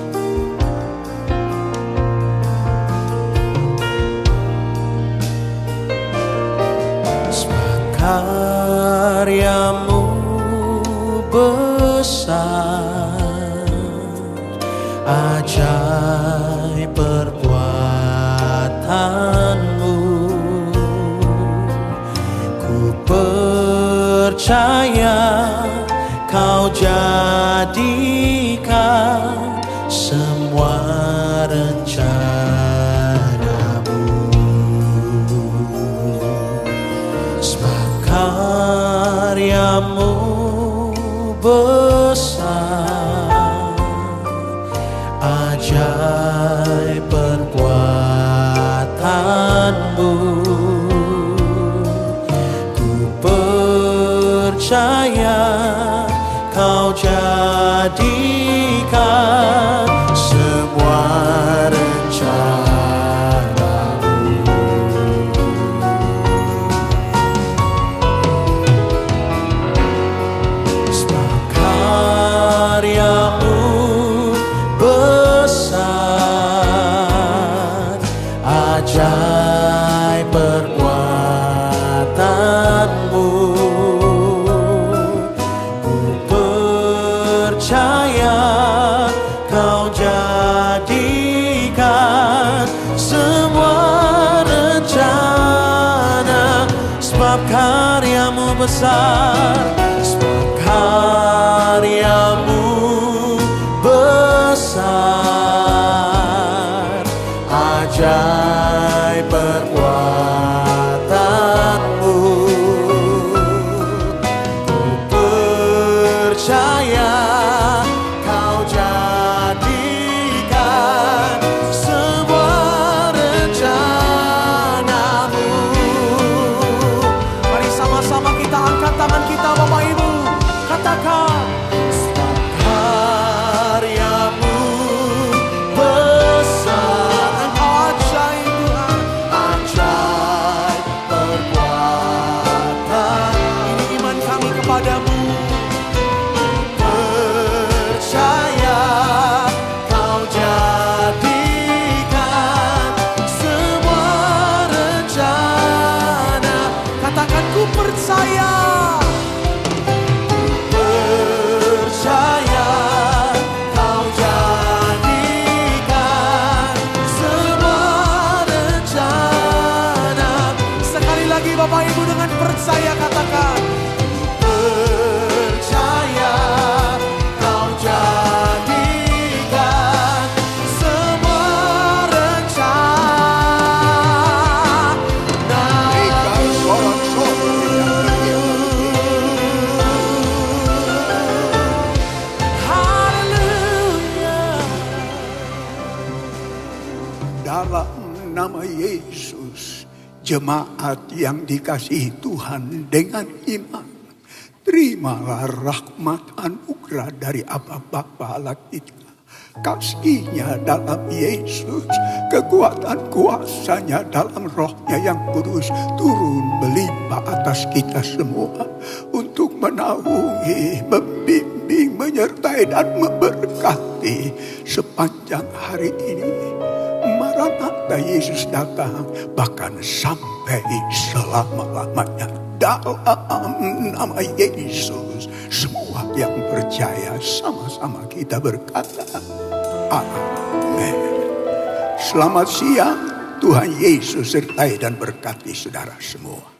Karyamu besar, ajaib perbuatanmu. Ku percaya Kau jadikan semua rencanamu. Sebab karyamu besar, ajaib perbuatanmu. Ku percaya Kau jadikan semua rencanamu. Sebab karyamu besar, ajaib perbuatanmu. Percaya Kau jadikan semua rencana. Sebab karyamu besar, sebab karyamu besar, ajaib perbuatanmu. Ku percaya Bapak Ibu, katakan, sebab karyamu besar, ajaib Tuhan, ajaib perbuatan. Ini iman kami kepadamu. Percaya Kau jadikan semua rencana. Katakan, ku percaya. Bapak Ibu dengan percaya katakan, percaya Kau jadikan semua rencana. Berikan sorak-sorai yang haleluya. Dalam nama Yesus, jemaat yang dikasihi Tuhan dengan iman, terimalah rahmat anugerah dari Allah Bapa Allah kita. Kasih-Nya dalam Yesus, kekuatan kuasa-Nya dalam Roh-Nya yang kudus turun melimpah atas kita semua untuk menaungi, membimbing, menyertai dan memberkati sepanjang hari ini. Maranatha, Yesus datang, bahkan sampai selama-lamanya. Dalam nama Yesus, semua yang percaya sama-sama kita berkata, amin. Selamat siang, Tuhan Yesus sertai dan berkati saudara semua.